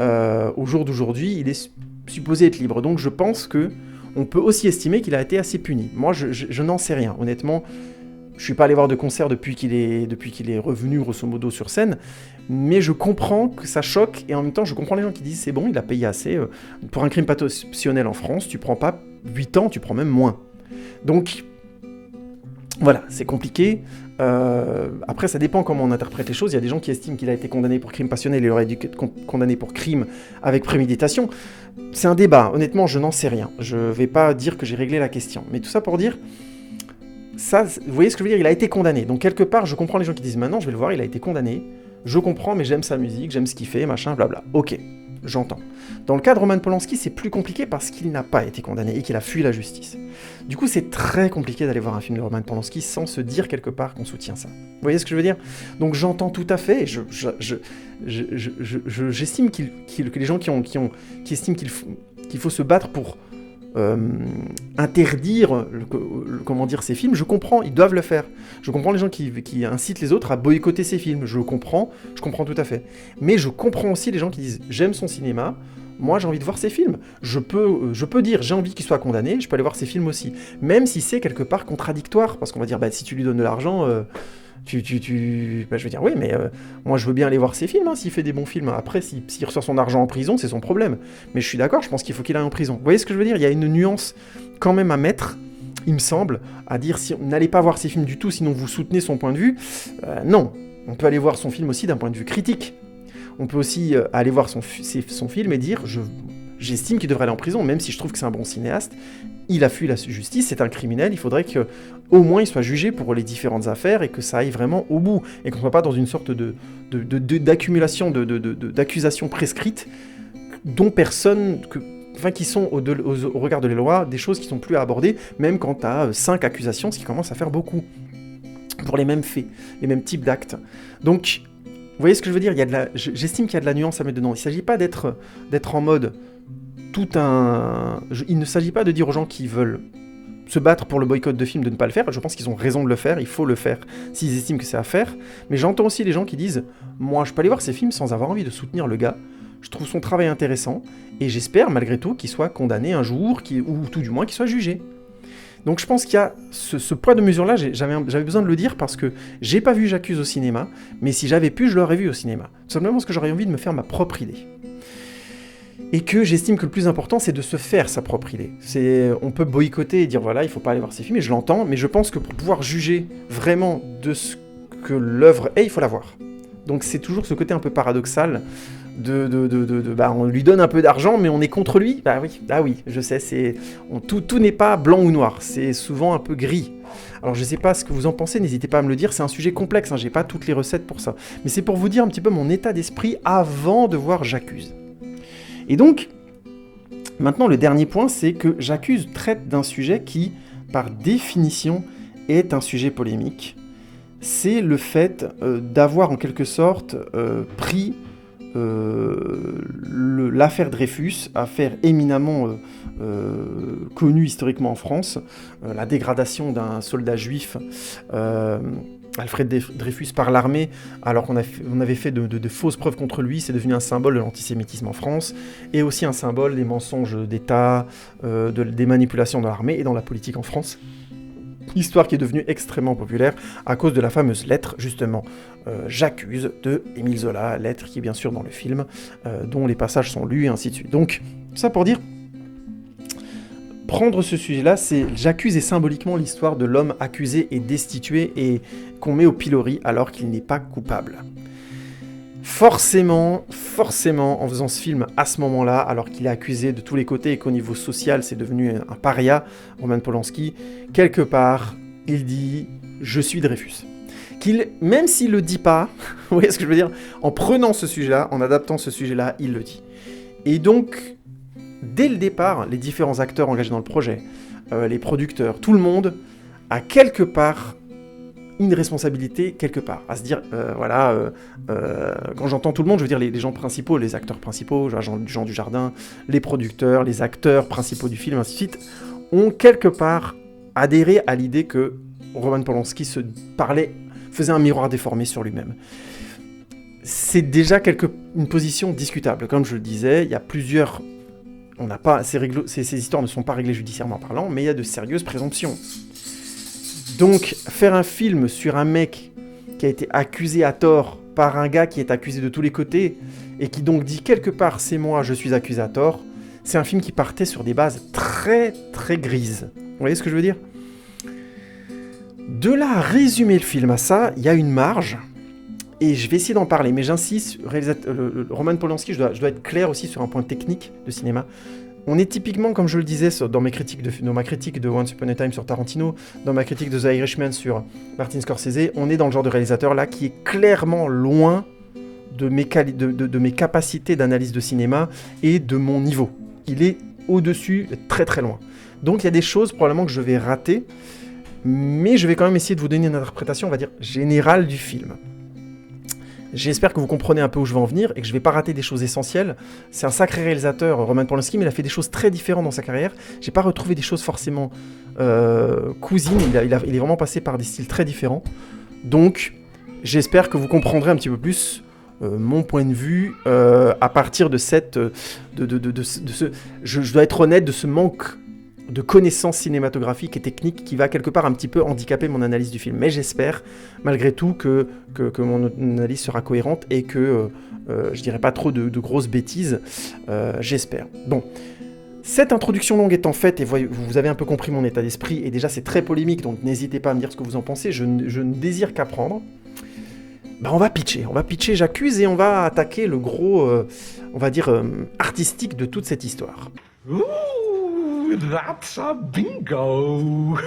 au jour d'aujourd'hui, il est supposé être libre. Donc je pense que on peut aussi estimer qu'il a été assez puni. Moi, je n'en sais rien. Honnêtement, je suis pas allé voir de concert depuis qu'il est revenu, grosso modo, sur scène, mais je comprends que ça choque, et en même temps, je comprends les gens qui disent c'est bon, il a payé assez. Pour un crime passionnel en France, tu prends pas 8 ans, tu prends même moins. Donc, voilà, c'est compliqué. Après, ça dépend comment on interprète les choses. Il y a des gens qui estiment qu'il a été condamné pour crime passionnel et il aurait dû être condamné pour crime avec préméditation. C'est un débat. Honnêtement, je n'en sais rien. Je vais pas dire que j'ai réglé la question. Mais tout ça pour dire... Ça, vous voyez ce que je veux dire ? Il a été condamné. Donc quelque part, je comprends les gens qui disent maintenant, je vais le voir, il a été condamné. Je comprends, mais j'aime sa musique, j'aime ce qu'il fait, machin, blabla. Ok, j'entends. Dans le cas de Roman Polanski, c'est plus compliqué parce qu'il n'a pas été condamné et qu'il a fui la justice. Du coup, c'est très compliqué d'aller voir un film de Roman Polanski sans se dire quelque part qu'on soutient ça. Vous voyez ce que je veux dire ? Donc j'entends tout à fait. J'estime que les gens qui estiment qu'il faut se battre pour interdire ces films, je comprends, ils doivent le faire. Je comprends les gens qui incitent les autres à boycotter ces films, je comprends tout à fait. Mais je comprends aussi les gens qui disent j'aime son cinéma, moi j'ai envie de voir ses films. Je peux dire j'ai envie qu'il soit condamné, je peux aller voir ses films aussi. Même si c'est quelque part contradictoire, parce qu'on va dire si tu lui donnes de l'argent... je veux dire, oui, mais moi je veux bien aller voir ses films, s'il fait des bons films. Après, s'il reçoit son argent en prison, c'est son problème. Mais je suis d'accord, je pense qu'il faut qu'il aille en prison. Vous voyez ce que je veux dire ? Il y a une nuance quand même à mettre, il me semble, à dire si n'allez pas voir ses films du tout, sinon vous soutenez son point de vue. Non, on peut aller voir son film aussi d'un point de vue critique. On peut aussi aller voir son film et dire j'estime qu'il devrait aller en prison, même si je trouve que c'est un bon cinéaste. Il a fui la justice, c'est un criminel, il faudrait qu'au moins il soit jugé pour les différentes affaires et que ça aille vraiment au bout, et qu'on ne soit pas dans une sorte d'accumulation d'accusations prescrites dont personne... qui sont au regard de la loi, des choses qui sont plus à aborder, même quand tu as 5 accusations, ce qui commence à faire beaucoup, pour les mêmes faits, les mêmes types d'actes. Donc, vous voyez ce que je veux dire ? J'estime qu'il y a de la nuance à mettre dedans. Il ne s'agit pas d'être en mode... Il ne s'agit pas de dire aux gens qui veulent se battre pour le boycott de films de ne pas le faire. Je pense qu'ils ont raison de le faire, il faut le faire s'ils estiment que c'est à faire. Mais j'entends aussi les gens qui disent « Moi, je peux aller voir ces films sans avoir envie de soutenir le gars. Je trouve son travail intéressant et j'espère malgré tout qu'il soit condamné un jour, ou tout du moins qu'il soit jugé. » Donc je pense qu'il y a ce poids de mesure-là, j'avais besoin de le dire parce que j'ai pas vu J'accuse au cinéma, mais si j'avais pu, je l'aurais vu au cinéma. Tout simplement parce que j'aurais envie de me faire ma propre idée. Et que j'estime que le plus important, c'est de se faire sa propre idée. On peut boycotter et dire voilà, il faut pas aller voir ces films, et je l'entends, mais je pense que pour pouvoir juger vraiment de ce que l'œuvre est, il faut la voir. Donc c'est toujours ce côté un peu paradoxal on lui donne un peu d'argent, mais on est contre lui. Oui, je sais, tout n'est pas blanc ou noir, c'est souvent un peu gris. Alors je sais pas ce que vous en pensez, n'hésitez pas à me le dire, c'est un sujet complexe, hein, j'ai pas toutes les recettes pour ça. Mais c'est pour vous dire un petit peu mon état d'esprit avant de voir J'accuse. Et donc, maintenant le dernier point, c'est que J'accuse traite d'un sujet qui, par définition, est un sujet polémique. C'est le fait d'avoir en quelque sorte pris l'affaire Dreyfus, affaire éminemment connue historiquement en France, la dégradation d'un soldat juif, Alfred Dreyfus, par l'armée, alors qu'on avait fait de fausses preuves contre lui, c'est devenu un symbole de l'antisémitisme en France, et aussi un symbole des mensonges d'État, des manipulations dans l'armée et dans la politique en France. Histoire qui est devenue extrêmement populaire à cause de la fameuse lettre, justement, J'accuse, de Émile Zola, lettre qui est bien sûr dans le film, dont les passages sont lus et ainsi de suite. Donc, ça pour dire, prendre ce sujet-là, J'accuse est symboliquement l'histoire de l'homme accusé et destitué et qu'on met au pilori alors qu'il n'est pas coupable. Forcément, en faisant ce film à ce moment-là, alors qu'il est accusé de tous les côtés et qu'au niveau social, c'est devenu un paria, Roman Polanski, quelque part, il dit « Je suis Dreyfus ». Même s'il le dit pas, vous voyez ce que je veux dire ? En prenant ce sujet-là, en adaptant ce sujet-là, il le dit. Et donc, dès le départ, les différents acteurs engagés dans le projet, les producteurs, tout le monde, a quelque part une responsabilité quelque part, à se dire, quand j'entends tout le monde, je veux dire les gens principaux, les acteurs principaux, Jean Dujardin, les producteurs, les acteurs principaux du film, ainsi de suite, ont quelque part adhéré à l'idée que Roman Polanski faisait un miroir déformé sur lui-même. C'est déjà une position discutable, comme je le disais, il y a plusieurs... Ces histoires ne sont pas réglées judiciairement parlant, mais il y a de sérieuses présomptions. Donc, faire un film sur un mec qui a été accusé à tort par un gars qui est accusé de tous les côtés, et qui donc dit quelque part « c'est moi, je suis accusé à tort », c'est un film qui partait sur des bases très très grises. Vous voyez ce que je veux dire ? De là à résumer le film à ça, il y a une marge, et je vais essayer d'en parler, mais j'insiste, Roman Polanski, je dois être clair aussi sur un point technique de cinéma. On est typiquement, comme je le disais dans ma critique de Once Upon a Time sur Tarantino, dans ma critique de The Irishman sur Martin Scorsese, on est dans le genre de réalisateur là qui est clairement loin de mes capacités d'analyse de cinéma et de mon niveau. Il est au-dessus, très très loin. Donc il y a des choses probablement que je vais rater, mais je vais quand même essayer de vous donner une interprétation, on va dire, générale du film. J'espère que vous comprenez un peu où je veux en venir et que je ne vais pas rater des choses essentielles. C'est un sacré réalisateur, Roman Polanski, mais il a fait des choses très différentes dans sa carrière. J'ai pas retrouvé des choses forcément cousines, il est vraiment passé par des styles très différents. Donc, j'espère que vous comprendrez un petit peu plus mon point de vue à partir de je dois être honnête, de ce manque de connaissances cinématographiques et techniques qui va quelque part un petit peu handicaper mon analyse du film. Mais j'espère, malgré tout, que mon analyse sera cohérente et que je dirai pas trop de grosses bêtises. J'espère. Bon. Cette introduction longue étant faite, et vous avez un peu compris mon état d'esprit, et déjà c'est très polémique, donc n'hésitez pas à me dire ce que vous en pensez, je ne désire qu'apprendre. On va pitcher J'accuse, et on va attaquer le gros, on va dire, artistique de toute cette histoire. Ooh, that's a bingo!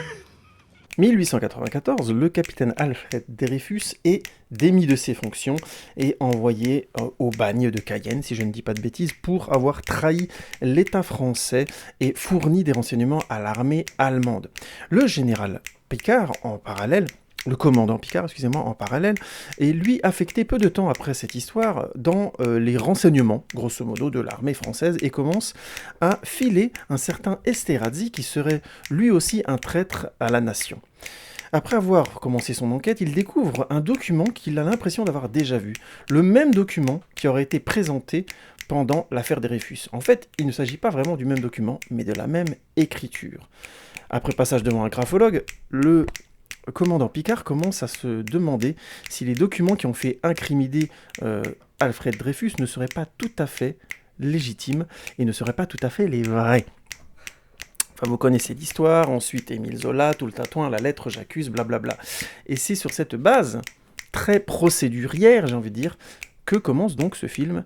1894, le capitaine Alfred Dreyfus est démis de ses fonctions et envoyé au bagne de Cayenne, si je ne dis pas de bêtises, pour avoir trahi l'État français et fourni des renseignements à l'armée allemande. Le général Picard, en parallèle, le commandant Picard, en parallèle, est lui affecté peu de temps après cette histoire dans les renseignements, grosso modo, de l'armée française et commence à filer un certain Esterhazy qui serait lui aussi un traître à la nation. Après avoir commencé son enquête, il découvre un document qu'il a l'impression d'avoir déjà vu, le même document qui aurait été présenté pendant l'affaire Dreyfus. En fait, il ne s'agit pas vraiment du même document, mais de la même écriture. Après passage devant un graphologue, le commandant Picard commence à se demander si les documents qui ont fait incriminer Alfred Dreyfus ne seraient pas tout à fait légitimes et ne seraient pas tout à fait les vrais. Enfin, vous connaissez l'histoire, ensuite Émile Zola, tout le tatouin, la lettre J'accuse, blablabla. Et c'est sur cette base très procédurière, j'ai envie de dire, que commence donc ce film,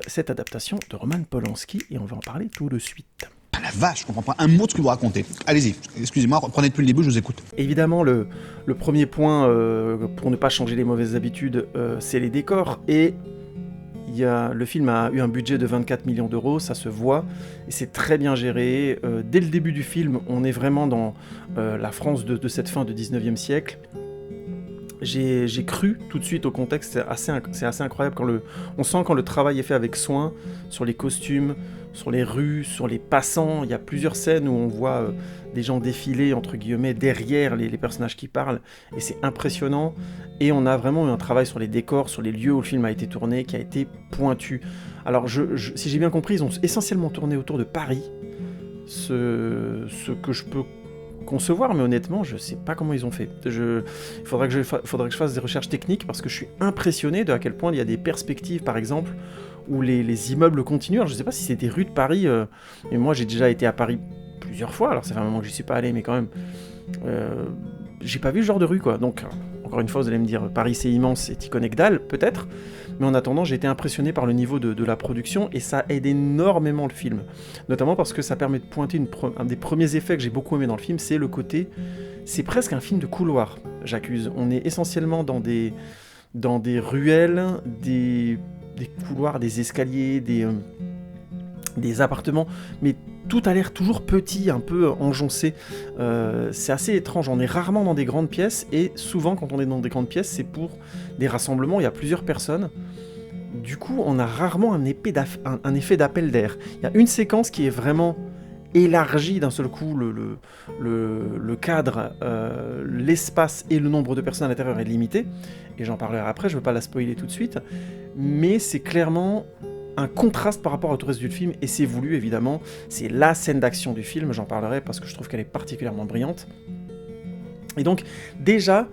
cette adaptation de Roman Polanski, et on va en parler tout de suite. Ah la vache, je comprends pas un mot de ce que vous racontez. Allez-y, excusez-moi, reprenez depuis le début, je vous écoute. Évidemment, le premier point pour ne pas changer les mauvaises habitudes, c'est les décors. Et le film a eu un budget de 24 millions d'euros, ça se voit, et c'est très bien géré. Dès le début du film, on est vraiment dans la France de cette fin du 19e siècle. J'ai cru tout de suite au contexte, c'est assez incroyable on sent quand le travail est fait avec soin, sur les costumes, sur les rues, sur les passants. Il y a plusieurs scènes où on voit des gens défiler, entre guillemets, derrière les personnages qui parlent, et c'est impressionnant. Et on a vraiment eu un travail sur les décors, sur les lieux où le film a été tourné, qui a été pointu. Alors, si j'ai bien compris, ils ont essentiellement tourné autour de Paris, ce que je peux concevoir, mais honnêtement, je sais pas comment ils ont fait. Il faudrait que je fasse des recherches techniques, parce que je suis impressionné de à quel point il y a des perspectives, par exemple, où les immeubles continuent. Alors, je sais pas si c'est des rues de Paris, mais moi j'ai déjà été à Paris plusieurs fois, alors ça fait un moment que j'y suis pas allé, mais quand même, j'ai pas vu ce genre de rue, quoi. Donc, encore une fois, vous allez me dire, Paris c'est immense et t'y connais que dalle, peut-être, mais en attendant, j'ai été impressionné par le niveau de la production, et ça aide énormément le film. Notamment parce que ça permet de pointer un des premiers effets que j'ai beaucoup aimé dans le film, c'est le côté... C'est presque un film de couloir, j'accuse. On est essentiellement dans des ruelles, des couloirs, des escaliers, des appartements, mais tout a l'air toujours petit, un peu enjoncé. C'est assez étrange, on est rarement dans des grandes pièces, et souvent quand on est dans des grandes pièces, c'est pour des rassemblements, il y a plusieurs personnes. Du coup, on a rarement un effet d'appel d'air. Il y a une séquence qui est vraiment élargie d'un seul coup, le cadre, l'espace et le nombre de personnes à l'intérieur est limité, et j'en parlerai après, je ne veux pas la spoiler tout de suite, mais c'est clairement un contraste par rapport au reste du film, et c'est voulu évidemment, c'est la scène d'action du film, j'en parlerai parce que je trouve qu'elle est particulièrement brillante. Et donc déjà,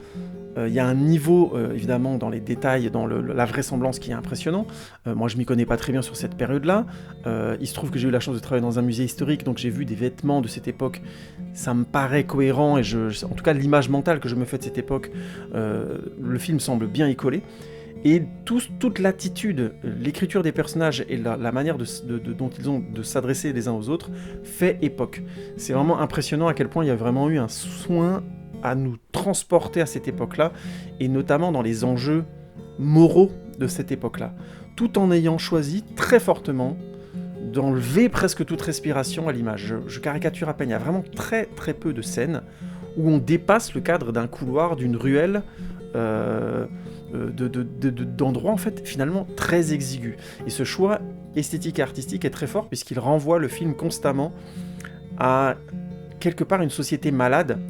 il y a un niveau évidemment dans les détails, dans la vraisemblance qui est impressionnant. Moi je m'y connais pas très bien sur cette période-là, il se trouve que j'ai eu la chance de travailler dans un musée historique, donc j'ai vu des vêtements de cette époque, ça me paraît cohérent, et en tout cas l'image mentale que je me fais de cette époque, le film semble bien y coller. Et toute l'attitude, l'écriture des personnages et la manière dont ils ont de s'adresser les uns aux autres fait époque. C'est vraiment impressionnant à quel point il y a vraiment eu un soin à nous transporter à cette époque-là, et notamment dans les enjeux moraux de cette époque-là, tout en ayant choisi très fortement d'enlever presque toute respiration à l'image. Je caricature à peine, il y a vraiment très très peu de scènes où on dépasse le cadre d'un couloir, d'une ruelle, d'endroits en fait finalement très exigus. Et ce choix esthétique et artistique est très fort, puisqu'il renvoie le film constamment à quelque part une société malade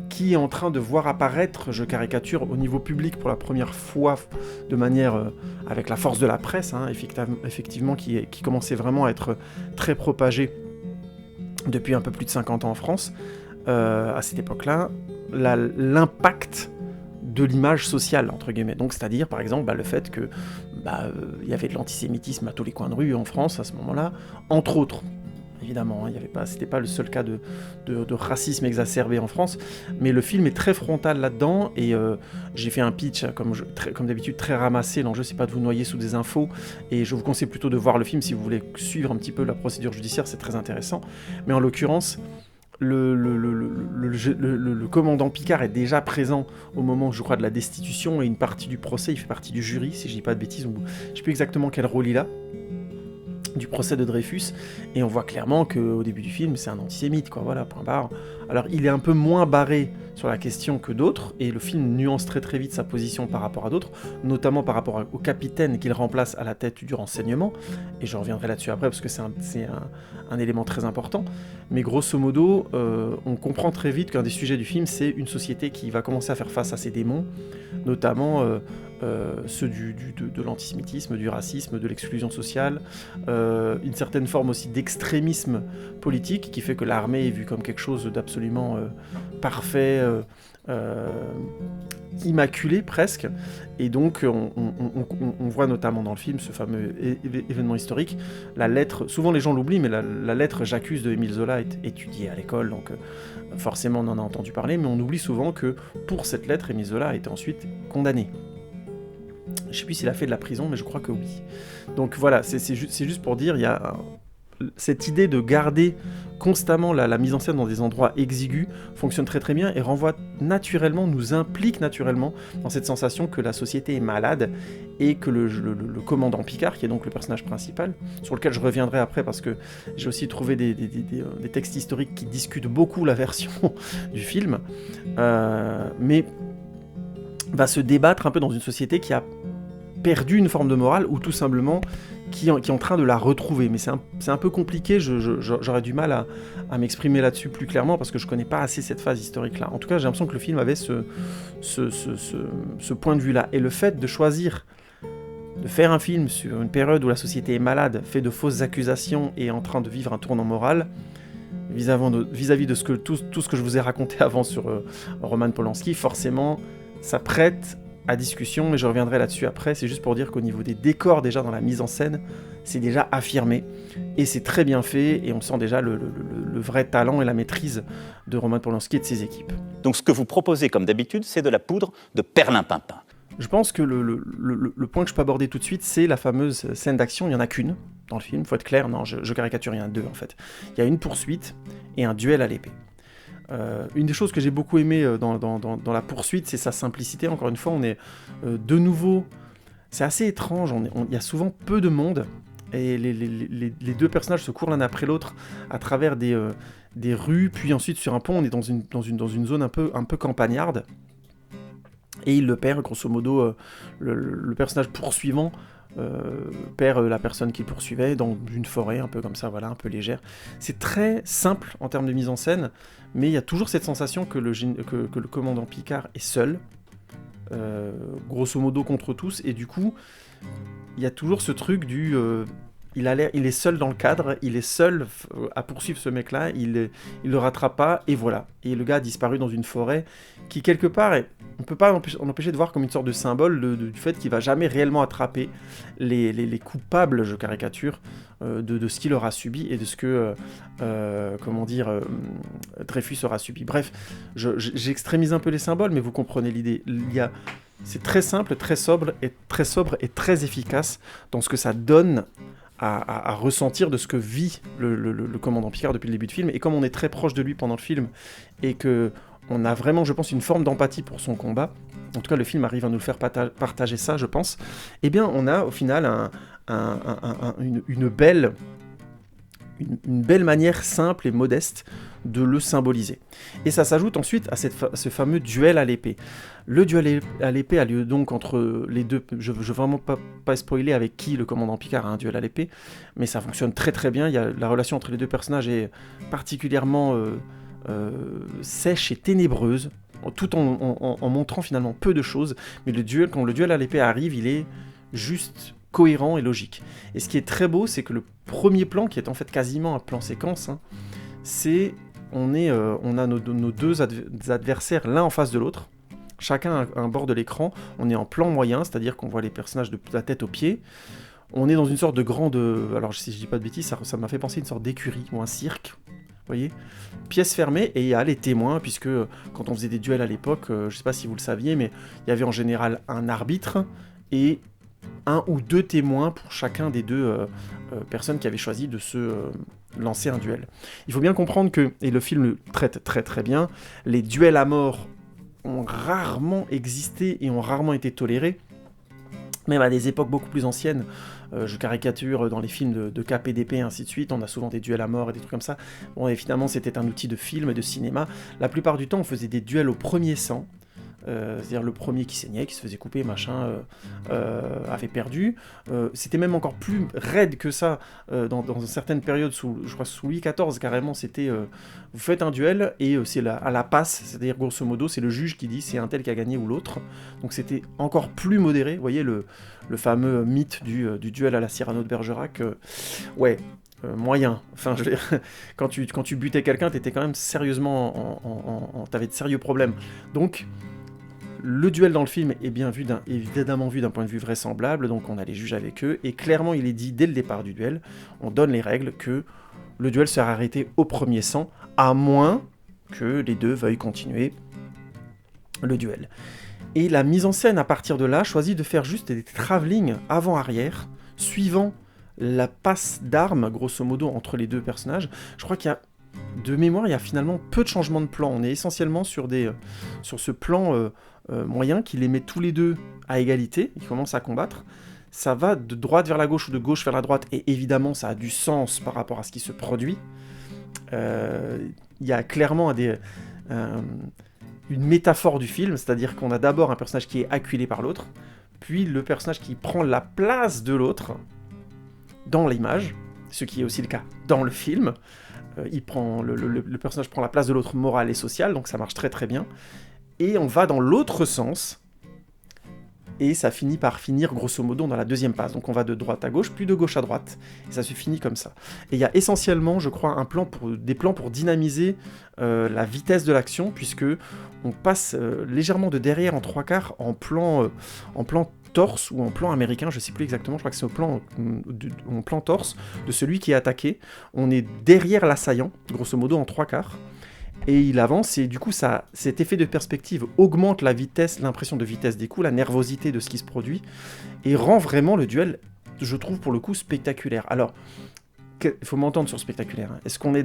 qui est en train de voir apparaître, je caricature, au niveau public pour la première fois, de manière avec la force de la presse, effectivement, qui commençait vraiment à être très propagée depuis un peu plus de 50 ans en France, à cette époque-là, l'impact de l'image sociale, entre guillemets. Donc, c'est-à-dire, par exemple, le fait que y avait de l'antisémitisme à tous les coins de rue en France à ce moment-là, entre autres. Évidemment, c'était pas le seul cas de racisme exacerbé en France, mais le film est très frontal là-dedans, et j'ai fait un pitch, comme d'habitude, très ramassé. L'enjeu, c'est pas de vous noyer sous des infos, et je vous conseille plutôt de voir le film si vous voulez suivre un petit peu la procédure judiciaire, c'est très intéressant. Mais en l'occurrence, le commandant Picard est déjà présent au moment, je crois, de la destitution, et une partie du procès, il fait partie du jury, si je dis pas de bêtises, ou je sais plus exactement quel rôle il a, du procès de Dreyfus, et on voit clairement qu'au début du film, c'est un antisémite, quoi, voilà, point barre. Alors, il est un peu moins barré sur la question que d'autres, et le film nuance très très vite sa position par rapport à d'autres, notamment par rapport au capitaine qu'il remplace à la tête du renseignement, et je reviendrai là-dessus après, parce que c'est un élément très important, mais grosso modo, on comprend très vite qu'un des sujets du film, c'est une société qui va commencer à faire face à ses démons, notamment ceux de l'antisémitisme, du racisme, de l'exclusion sociale, une certaine forme aussi d'extrémisme politique, qui fait que l'armée est vue comme quelque chose d'absolument parfait, immaculé presque, et donc on voit notamment dans le film ce fameux événement historique, la lettre, souvent les gens l'oublient, mais la lettre «J'accuse» de Émile Zola est étudiée à l'école, donc forcément on en a entendu parler, mais on oublie souvent que pour cette lettre, Émile Zola a été ensuite condamné. Je sais plus s'il a fait de la prison, mais je crois que oui. Donc voilà, c'est juste pour dire, il y a cette idée de garder constamment la mise en scène dans des endroits exigus fonctionne très très bien et renvoie naturellement, nous implique naturellement dans cette sensation que la société est malade et que le commandant Picard, qui est donc le personnage principal, sur lequel je reviendrai après parce que j'ai aussi trouvé des textes historiques qui discutent beaucoup la version du film, mais va se débattre un peu dans une société qui a perdu une forme de morale ou tout simplement qui est en train de la retrouver. Mais c'est un peu compliqué, j'aurais du mal à m'exprimer là-dessus plus clairement parce que je connais pas assez cette phase historique-là. En tout cas, j'ai l'impression que le film avait ce point de vue-là. Et le fait de choisir de faire un film sur une période où la société est malade, fait de fausses accusations et est en train de vivre un tournant moral, vis-à-vis de tout ce que je vous ai raconté avant sur Roman Polanski, forcément, ça prête à discussion, mais je reviendrai là-dessus après. C'est juste pour dire qu'au niveau des décors, déjà dans la mise en scène, c'est déjà affirmé, et c'est très bien fait, et on sent déjà le vrai talent et la maîtrise de Roman Polanski et de ses équipes. Donc ce que vous proposez, comme d'habitude, c'est de la poudre de perlimpinpin. Je pense que le point que je peux aborder tout de suite, c'est la fameuse scène d'action. Il n'y en a qu'une dans le film, faut être clair, non, je caricature, il y en a deux en fait. Il y a une poursuite et un duel à l'épée. Une des choses que j'ai beaucoup aimé dans la poursuite, c'est sa simplicité. Encore une fois, on est de nouveau... C'est assez étrange, il y a souvent peu de monde, et les deux personnages se courent l'un après l'autre à travers des rues, puis ensuite sur un pont, on est dans une zone un peu campagnarde, et il le perd, grosso modo, le personnage poursuivant perd la personne qu'il poursuivait dans une forêt, un peu comme ça, voilà, un peu légère. C'est très simple en termes de mise en scène, mais il y a toujours cette sensation que le commandant Picard est seul, grosso modo contre tous, et du coup, il y a toujours ce truc du... il est seul dans le cadre, il est seul à poursuivre ce mec-là, il le rattrape pas, et voilà. Et le gars a disparu dans une forêt qui, quelque part, on peut pas en empêcher de voir comme une sorte de symbole du fait qu'il va jamais réellement attraper les coupables, je caricature, de ce qu'il aura subi et de ce que, Dreyfus aura subi. Bref, j'extrémise un peu les symboles, mais vous comprenez l'idée. C'est très simple, très sobre et très efficace dans ce que ça donne à ressentir de ce que vit le commandant Picard depuis le début du film. Et comme on est très proche de lui pendant le film, et que on a vraiment, je pense, une forme d'empathie pour son combat, en tout cas le film arrive à nous le faire partager ça, je pense, eh bien on a au final une belle manière simple et modeste de le symboliser. Et ça s'ajoute ensuite à ce fameux duel à l'épée. Le duel à l'épée a lieu donc entre les deux, je veux vraiment pas spoiler avec qui le commandant Picard a un duel à l'épée, mais ça fonctionne très très bien. La relation entre les deux personnages est particulièrement sèche et ténébreuse, tout en montrant finalement peu de choses, mais quand le duel à l'épée arrive, il est juste cohérent et logique. Et ce qui est très beau, c'est que le premier plan, qui est en fait quasiment un plan séquence, c'est on a nos deux adversaires l'un en face de l'autre, chacun à un bord de l'écran, on est en plan moyen, c'est-à-dire qu'on voit les personnages de la tête aux pieds, on est dans une sorte de grande... alors si je dis pas de bêtises, ça m'a fait penser à une sorte d'écurie ou un cirque, vous voyez, pièce fermée, et il y a les témoins, puisque quand on faisait des duels à l'époque, je sais pas si vous le saviez, mais il y avait en général un arbitre et un ou deux témoins pour chacun des deux personnes qui avaient choisi de se lancer un duel. Il faut bien comprendre que, et le film le traite très très bien, les duels à mort ont rarement existé et ont rarement été tolérés, même à des époques beaucoup plus anciennes. Je caricature dans les films de KPDP et ainsi de suite, on a souvent des duels à mort et des trucs comme ça. Bon, et finalement c'était un outil de film et de cinéma. La plupart du temps on faisait des duels au premier sang, c'est-à-dire le premier qui saignait, qui se faisait couper, machin, avait perdu. C'était même encore plus raide que ça, dans certaines périodes, je crois sous Louis XIV carrément, c'était vous faites un duel et c'est à la passe, c'est-à-dire grosso modo c'est le juge qui dit c'est un tel qui a gagné ou l'autre, donc c'était encore plus modéré. Vous voyez le fameux mythe du duel à la Cyrano de Bergerac, moyen. Enfin, je veux dire, quand tu butais quelqu'un, t'étais quand même sérieusement t'avais de sérieux problèmes. Donc le duel dans le film est évidemment vu d'un point de vue vraisemblable, donc on a les juges avec eux, et clairement il est dit dès le départ du duel, on donne les règles que le duel sera arrêté au premier sang, à moins que les deux veuillent continuer le duel. Et la mise en scène à partir de là choisit de faire juste des travelling avant-arrière, suivant la passe d'armes, grosso modo, entre les deux personnages. Je crois qu'il y a, de mémoire, il y a finalement peu de changements de plan. On est essentiellement sur ce plan moyen qui les met tous les deux à égalité. Ils commencent à combattre. Ça va de droite vers la gauche ou de gauche vers la droite, et évidemment, ça a du sens par rapport à ce qui se produit. Il y a clairement une métaphore du film, c'est-à-dire qu'on a d'abord un personnage qui est acculé par l'autre, puis le personnage qui prend la place de l'autre dans l'image, ce qui est aussi le cas dans le film. Le personnage prend la place de l'autre morale et sociale, donc ça marche très très bien. Et on va dans l'autre sens, et ça finit par finir grosso modo dans la deuxième passe. Donc on va de droite à gauche, puis de gauche à droite, et ça se finit comme ça. Et il y a essentiellement, je crois, des plans pour dynamiser la vitesse de l'action, puisque on passe légèrement de derrière en trois quarts en plan torse ou en plan américain, je sais plus exactement, je crois que c'est en plan torse de celui qui est attaqué. On est derrière l'assaillant, grosso modo en trois quarts, et il avance, et du coup cet effet de perspective augmente la vitesse, l'impression de vitesse des coups, la nervosité de ce qui se produit, et rend vraiment le duel, je trouve pour le coup, spectaculaire. Alors, il faut m'entendre sur spectaculaire. Hein. Est-ce qu'on est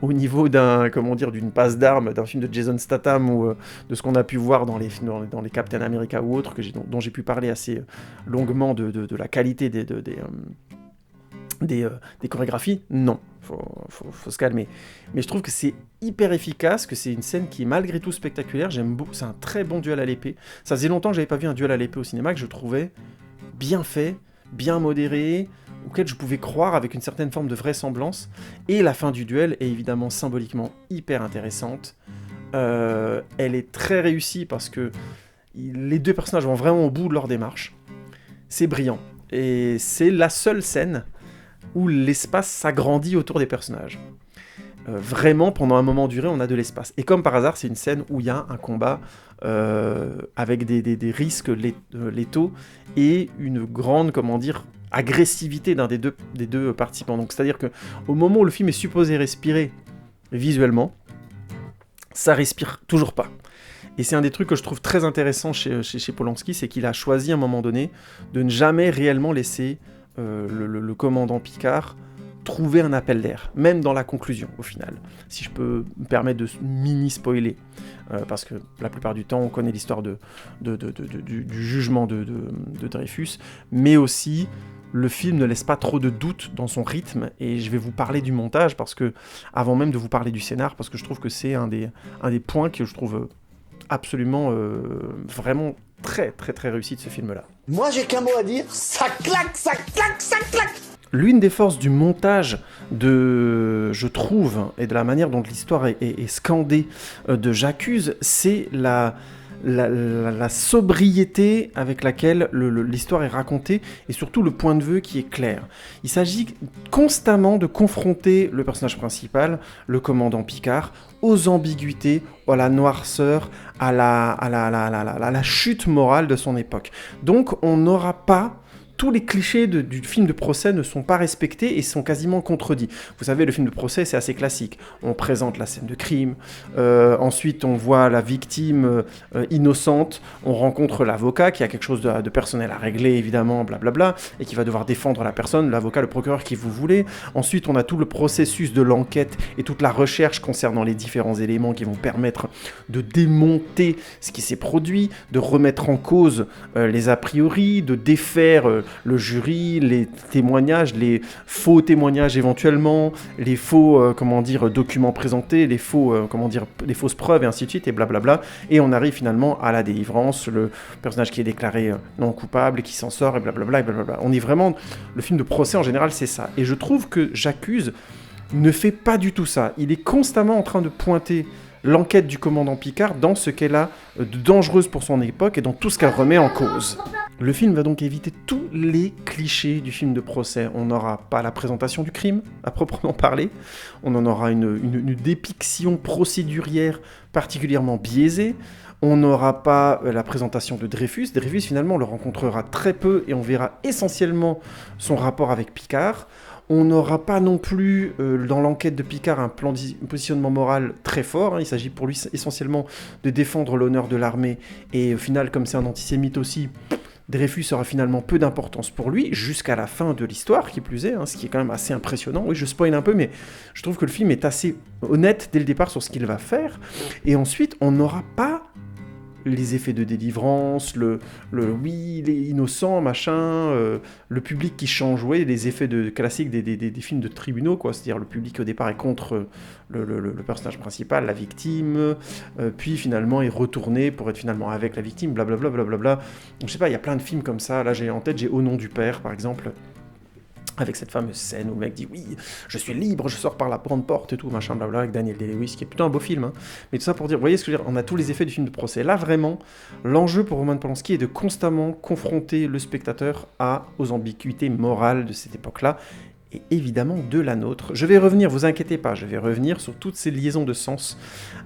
au niveau d'une passe d'armes, d'un film de Jason Statham, ou de ce qu'on a pu voir dans les Captain America ou autres, dont j'ai pu parler assez longuement de la qualité des chorégraphies? Non, faut se calmer. Mais je trouve que c'est hyper efficace, que c'est une scène qui est malgré tout spectaculaire. J'aime beaucoup, c'est un très bon duel à l'épée. Ça faisait longtemps que j'avais pas vu un duel à l'épée au cinéma que je trouvais bien fait, bien modéré, auquel je pouvais croire avec une certaine forme de vraisemblance. Et la fin du duel est évidemment symboliquement hyper intéressante. Elle est très réussie parce que les deux personnages vont vraiment au bout de leur démarche. C'est brillant. Et c'est la seule scène où l'espace s'agrandit autour des personnages. Vraiment, pendant un moment duré, on a de l'espace. Et comme par hasard, c'est une scène où il y a un combat avec des risques létaux et une grande, agressivité d'un des deux participants. Donc, c'est-à-dire qu'au moment où le film est supposé respirer visuellement, ça respire toujours pas. Et c'est un des trucs que je trouve très intéressant chez Polanski, c'est qu'il a choisi à un moment donné de ne jamais réellement laisser le commandant Picard trouver un appel d'air, même dans la conclusion au final, si je peux me permettre de mini-spoiler, parce que la plupart du temps on connaît l'histoire du jugement de Dreyfus, mais aussi le film ne laisse pas trop de doute dans son rythme, et je vais vous parler du montage, parce que avant même de vous parler du scénar, parce que je trouve que c'est un des points que je trouve absolument vraiment très très très réussi de ce film-là. Moi j'ai qu'un mot à dire, ça claque, ça claque, ça claque. L'une des forces du montage je trouve, et de la manière dont l'histoire est scandée de J'accuse, c'est la sobriété avec laquelle l'histoire est racontée, et surtout le point de vue qui est clair. Il s'agit constamment de confronter le personnage principal, le commandant Picard, aux ambiguïtés, à la noirceur, à la chute morale de son époque. Donc on n'aura pas... Tous les clichés du film de procès ne sont pas respectés et sont quasiment contredits. Vous savez, le film de procès, c'est assez classique. On présente la scène de crime, ensuite on voit la victime innocente, on rencontre l'avocat qui a quelque chose de personnel à régler, évidemment, blablabla, et qui va devoir défendre la personne, l'avocat, le procureur qui vous voulez. Ensuite, on a tout le processus de l'enquête et toute la recherche concernant les différents éléments qui vont permettre de démonter ce qui s'est produit, de remettre en cause les a priori, de défaire... le jury, les témoignages, les faux témoignages éventuellement, les faux, documents présentés, les fausses preuves et ainsi de suite, et blablabla. Et on arrive finalement à la délivrance, le personnage qui est déclaré non coupable et qui s'en sort, et blablabla, et blablabla. On est vraiment... Le film de procès, en général, c'est ça. Et je trouve que J'accuse ne fait pas du tout ça. Il est constamment en train de pointer l'enquête du commandant Picard dans ce qu'elle a de dangereuse pour son époque et dans tout ce qu'elle remet en cause. Le film va donc éviter tous les clichés du film de procès. On n'aura pas la présentation du crime, à proprement parler. On en aura une dépiction procédurière particulièrement biaisée. On n'aura pas la présentation de Dreyfus. Dreyfus, finalement, on le rencontrera très peu et on verra essentiellement son rapport avec Picard. On n'aura pas non plus, dans l'enquête de Picard, un positionnement moral très fort. Il s'agit pour lui essentiellement de défendre l'honneur de l'armée. Et au final, comme c'est un antisémite aussi, Dreyfus aura finalement peu d'importance pour lui, jusqu'à la fin de l'histoire, qui plus est, hein, ce qui est quand même assez impressionnant. Oui, je spoil un peu, mais je trouve que le film est assez honnête dès le départ sur ce qu'il va faire. Et ensuite, on n'aura pas les effets de délivrance, oui, il est innocent, machin, le public qui change, ouais, les effets classiques des films de tribunaux, quoi. C'est-à-dire le public au départ est contre le personnage principal, la victime, puis finalement est retourné pour être finalement avec la victime, blablabla, blablabla. Donc, je sais pas, il y a plein de films comme ça. Là, j'ai Au nom du père, par exemple, avec cette fameuse scène où le mec dit « Oui, je suis libre, je sors par la grande porte et tout, machin, blabla, avec Daniel Day-Lewis, qui est plutôt un beau film. Hein. Mais tout ça pour dire, vous voyez ce que je veux dire, on a tous les effets du film de procès. Là, vraiment, l'enjeu pour Roman Polanski est de constamment confronter le spectateur aux ambiguïtés morales de cette époque-là, et évidemment de la nôtre. Je vais revenir, vous inquiétez pas, je vais revenir sur toutes ces liaisons de sens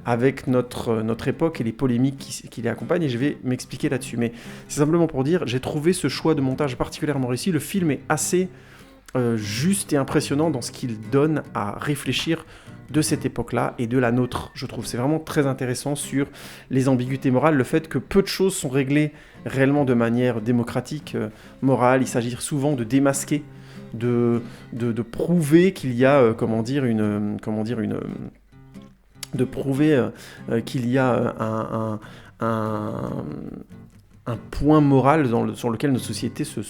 avec notre époque et les polémiques qui les accompagnent, et je vais m'expliquer là-dessus. Mais c'est simplement pour dire, j'ai trouvé ce choix de montage particulièrement réussi. Le film est assez juste et impressionnant dans ce qu'il donne à réfléchir de cette époque-là et de la nôtre, je trouve. C'est vraiment très intéressant sur les ambiguïtés morales, le fait que peu de choses sont réglées réellement de manière démocratique, morale. Il s'agit souvent de démasquer, de prouver qu'il y a, de prouver qu'il y a un point moral sur lequel notre société se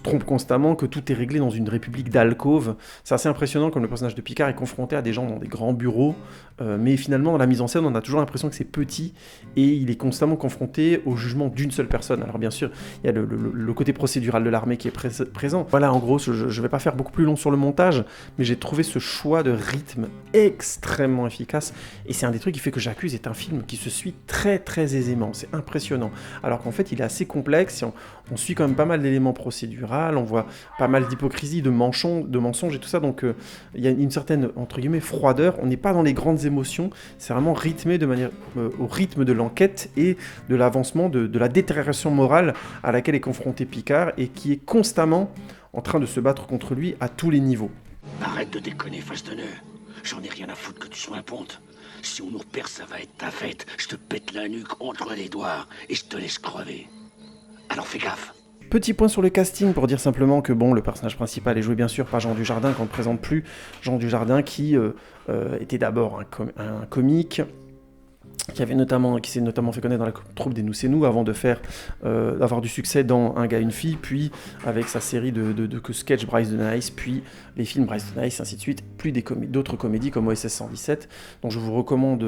trompe constamment, que tout est réglé dans une république d'alcôve. C'est assez impressionnant comme le personnage de Picard est confronté à des gens dans des grands bureaux, mais finalement dans la mise en scène on a toujours l'impression que c'est petit, et il est constamment confronté au jugement d'une seule personne. Alors bien sûr, il y a le côté procédural de l'armée qui est présent. Voilà, en gros, je vais pas faire beaucoup plus long sur le montage, mais j'ai trouvé ce choix de rythme extrêmement efficace, et c'est un des trucs qui fait que J'accuse est un film qui se suit très très aisément. C'est impressionnant. Alors qu'en fait, il est assez complexe, et on suit quand même pas mal d'éléments procéduraux, on voit pas mal d'hypocrisie, de mensonges et tout ça, donc il y a une certaine, entre guillemets, froideur. On n'est pas dans les grandes émotions, c'est vraiment rythmé de manière au rythme de l'enquête et de l'avancement, de la détérioration morale à laquelle est confronté Picard, et qui est constamment en train de se battre contre lui à tous les niveaux. Arrête de déconner, Fasteneux. J'en ai rien à foutre que tu sois un ponte. Si on nous repère, ça va être ta fête. Je te pète la nuque entre les doigts et je te laisse crever. Alors fais gaffe. Petit point sur le casting pour dire simplement que bon, le personnage principal est joué bien sûr par Jean Dujardin, qu'on ne présente plus. Jean Dujardin qui était d'abord un comique, qui s'est notamment fait connaître dans la troupe des Nous c'est nous, avant d'avoir du succès dans Un gars, une fille, puis avec sa série de sketchs Bryce de Nice, puis les films Bryce de Nice, ainsi de suite, plus d'autres comédies comme OSS 117. Donc je vous recommande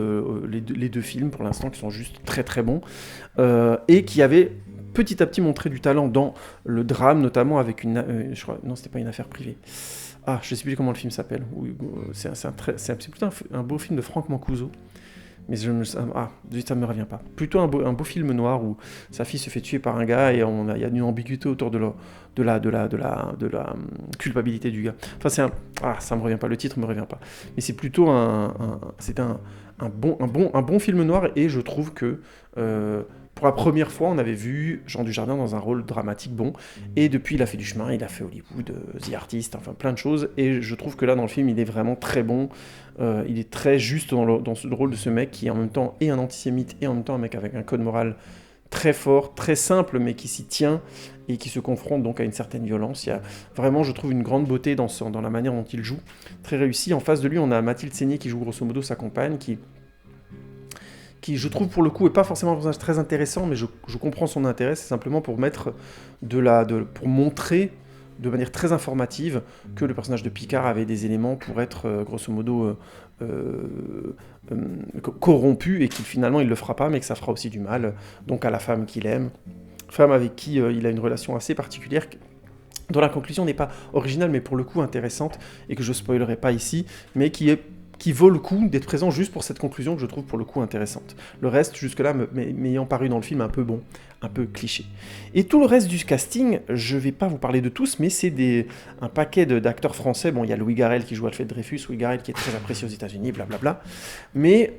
les deux films pour l'instant, qui sont juste très très bons, et qui avaient petit à petit montré du talent dans le drame, notamment avec je crois, non, c'était pas Une affaire privée. Ah, je sais plus comment le film s'appelle. C'est plutôt un beau film de Franck Mancuso. Mais ça ne me revient pas. Plutôt un beau film noir où sa fille se fait tuer par un gars, et il y a une ambiguïté autour de la culpabilité du gars. Enfin, ça me revient pas, le titre me revient pas. Mais c'est plutôt un bon film noir, et je trouve que pour la première fois, on avait vu Jean Dujardin dans un rôle dramatique bon, et depuis il a fait du chemin, il a fait Hollywood, The Artist, enfin plein de choses, et je trouve que là dans le film il est vraiment très bon, il est très juste dans ce rôle de ce mec qui est en même temps un antisémite, et en même temps un mec avec un code moral très fort, très simple, mais qui s'y tient, et qui se confronte donc à une certaine violence. Il y a vraiment, je trouve, une grande beauté dans la manière dont il joue, très réussi. En face de lui, on a Mathilde Seigner qui joue grosso modo sa compagne, qui je trouve pour le coup est pas forcément un personnage très intéressant, mais je comprends son intérêt. C'est simplement pour pour montrer de manière très informative que le personnage de Picard avait des éléments pour être grosso modo corrompu, et qu'il finalement il le fera pas, mais que ça fera aussi du mal donc à la femme qu'il aime, femme avec qui il a une relation assez particulière, dont la conclusion n'est pas originale mais pour le coup intéressante, et que je spoilerai pas ici, mais qui vaut le coup d'être présent juste pour cette conclusion que je trouve pour le coup intéressante. Le reste, jusque-là, m'ayant paru dans le film un peu bon, un peu cliché. Et tout le reste du casting, je vais pas vous parler de tous, mais c'est un paquet d'acteurs français. Bon, il y a Louis Garrel qui joue Alfred Dreyfus, Louis Garrel qui est très apprécié aux États-Unis, blablabla, mais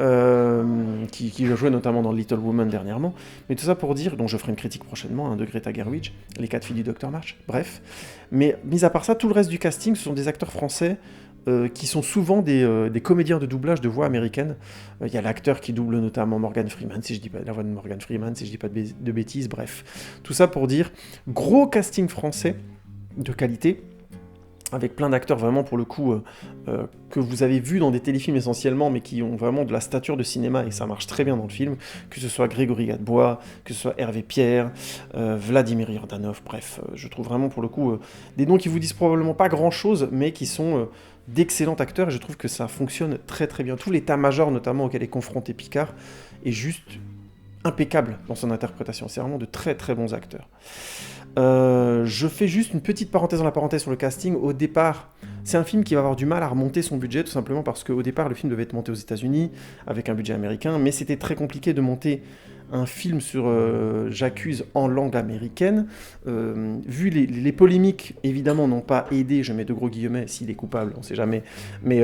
qui a joué notamment dans Little Woman dernièrement. Mais tout ça pour dire, dont je ferai une critique prochainement, de Greta Gerwig, Les 4 filles du Dr March, bref. Mais mis à part ça, tout le reste du casting, ce sont des acteurs français qui sont souvent des comédiens de doublage de voix américaines. Il y a l'acteur qui double notamment Morgan Freeman, si je dis pas la voix de Morgan Freeman, si je dis pas de bêtises, bref. Tout ça pour dire, gros casting français de qualité, avec plein d'acteurs vraiment pour le coup que vous avez vus dans des téléfilms essentiellement, mais qui ont vraiment de la stature de cinéma, et ça marche très bien dans le film, que ce soit Grégory Gadebois, que ce soit Hervé Pierre, Vladimir Yordanov, bref, je trouve vraiment pour le coup des noms qui vous disent probablement pas grand-chose, mais qui sont d'excellents acteurs, et je trouve que ça fonctionne très très bien. Tout l'état-major notamment auquel est confronté Picard est juste impeccable dans son interprétation, c'est vraiment de très très bons acteurs. Je fais juste une petite parenthèse dans la parenthèse sur le casting. Au départ, c'est un film qui va avoir du mal à remonter son budget, tout simplement parce qu'au départ, le film devait être monté aux États-Unis avec un budget américain, mais c'était très compliqué de monter un film sur J'accuse en langue américaine. Vu les polémiques, évidemment, n'ont pas aidé, je mets de gros guillemets, s'il est coupable, on sait jamais, mais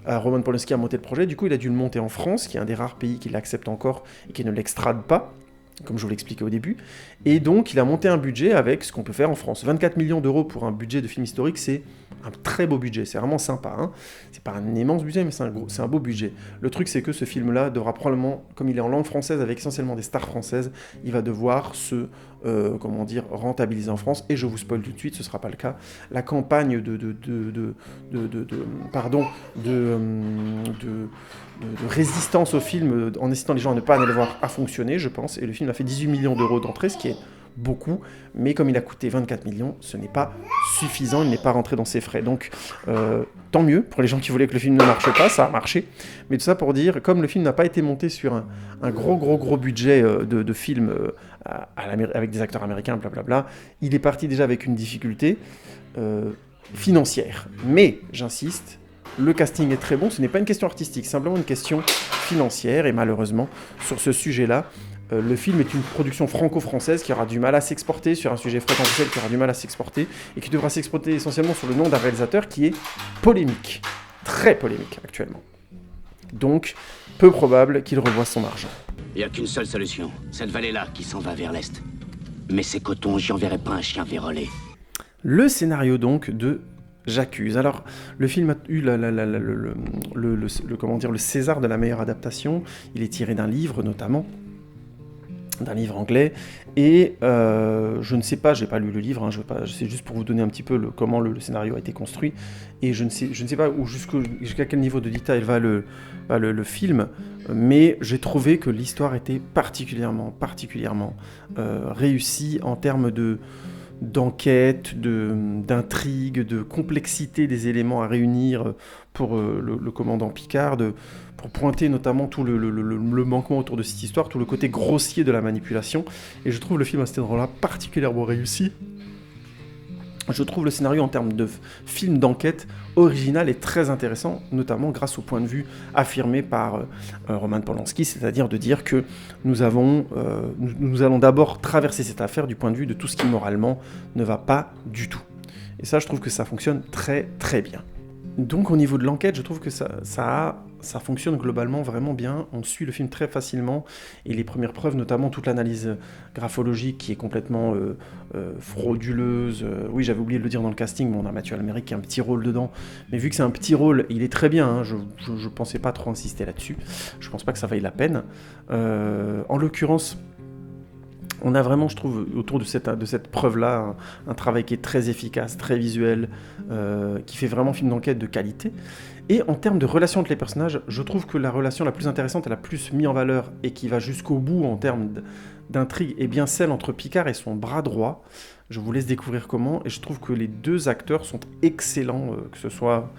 Roman Polanski a monté le projet. Du coup, il a dû le monter en France, qui est un des rares pays qui l'accepte encore et qui ne l'extrade pas, comme je vous l'expliquais au début, et donc il a monté un budget avec ce qu'on peut faire en France. 24 millions d'euros pour un budget de film historique, c'est un très beau budget, c'est vraiment sympa, hein. C'est pas un immense budget, mais c'est un beau budget. Le truc, c'est que ce film-là devra probablement, comme il est en langue française, avec essentiellement des stars françaises, il va devoir se, rentabiliser en France, et je vous spoil tout de suite, ce sera pas le cas. La campagne de résistance au film, en incitant les gens à ne pas aller le voir, a fonctionné, je pense, et le film a fait 18 millions d'euros d'entrée, ce qui est beaucoup, mais comme il a coûté 24 millions, ce n'est pas suffisant, il n'est pas rentré dans ses frais. Donc, tant mieux, pour les gens qui voulaient que le film ne marche pas, ça a marché. Mais tout ça pour dire, comme le film n'a pas été monté sur un gros budget de film avec des acteurs américains, blablabla, il est parti déjà avec une difficulté financière. Mais, j'insiste, le casting est très bon, ce n'est pas une question artistique, c'est simplement une question financière, et malheureusement, sur ce sujet-là, le film est une production franco-française qui aura du mal à s'exporter sur un sujet fréquentiel qui aura du mal à s'exporter et qui devra s'exporter essentiellement sur le nom d'un réalisateur qui est polémique, très polémique actuellement. Donc, peu probable qu'il revoie son argent. Il n'y a qu'une seule solution, cette vallée-là qui s'en va vers l'est. Mais c'est coton, j'y enverrai pas un chien vérolé. Le scénario donc de J'accuse. Alors, le film a eu le César de la meilleure adaptation. Il est tiré d'un livre notamment, d'un livre anglais, et je ne sais pas, j'ai pas lu le livre, hein, c'est juste pour vous donner un petit peu comment le scénario a été construit, et je ne sais pas jusqu'à quel niveau de détail va le film, mais j'ai trouvé que l'histoire était particulièrement réussie en termes d'enquête, d'intrigue, de complexité des éléments à réunir pour le commandant Picard, pour pointer notamment tout le manquement autour de cette histoire, tout le côté grossier de la manipulation, et je trouve le film à cet endroit-là particulièrement réussi. Je trouve le scénario en termes de film d'enquête original et très intéressant, notamment grâce au point de vue affirmé par Roman Polanski, c'est-à-dire de dire que nous allons d'abord traverser cette affaire du point de vue de tout ce qui moralement ne va pas du tout. Et ça, je trouve que ça fonctionne très très bien. Donc au niveau de l'enquête, je trouve que ça fonctionne globalement vraiment bien, on suit le film très facilement, et les premières preuves, notamment toute l'analyse graphologique qui est complètement frauduleuse. Oui, j'avais oublié de le dire dans le casting, mais on a Mathieu Alméric qui a un petit rôle dedans, mais vu que c'est un petit rôle, il est très bien, hein, je pensais pas trop insister là-dessus, je pense pas que ça vaille la peine. En l'occurrence, on a vraiment, je trouve, autour de cette preuve-là, un travail qui est très efficace, très visuel, qui fait vraiment film d'enquête de qualité. Et en termes de relation entre les personnages, je trouve que la relation la plus intéressante et la plus mise en valeur, et qui va jusqu'au bout en termes d'intrigue, est bien celle entre Picard et son bras droit. Je vous laisse découvrir comment, et je trouve que les deux acteurs sont excellents, que ce soit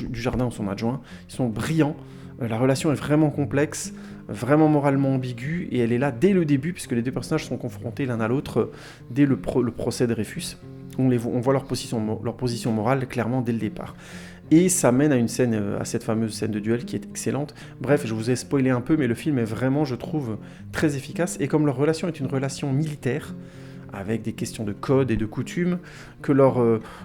Dujardin ou son adjoint, ils sont brillants. La relation est vraiment complexe, vraiment moralement ambiguë, et elle est là dès le début, puisque les deux personnages sont confrontés l'un à l'autre dès le procès de Dreyfus. On voit leur position morale clairement dès le départ. Et ça mène à à cette fameuse scène de duel qui est excellente. Bref, je vous ai spoilé un peu, mais le film est vraiment, je trouve, très efficace. Et comme leur relation est une relation militaire, avec des questions de code et de coutumes, que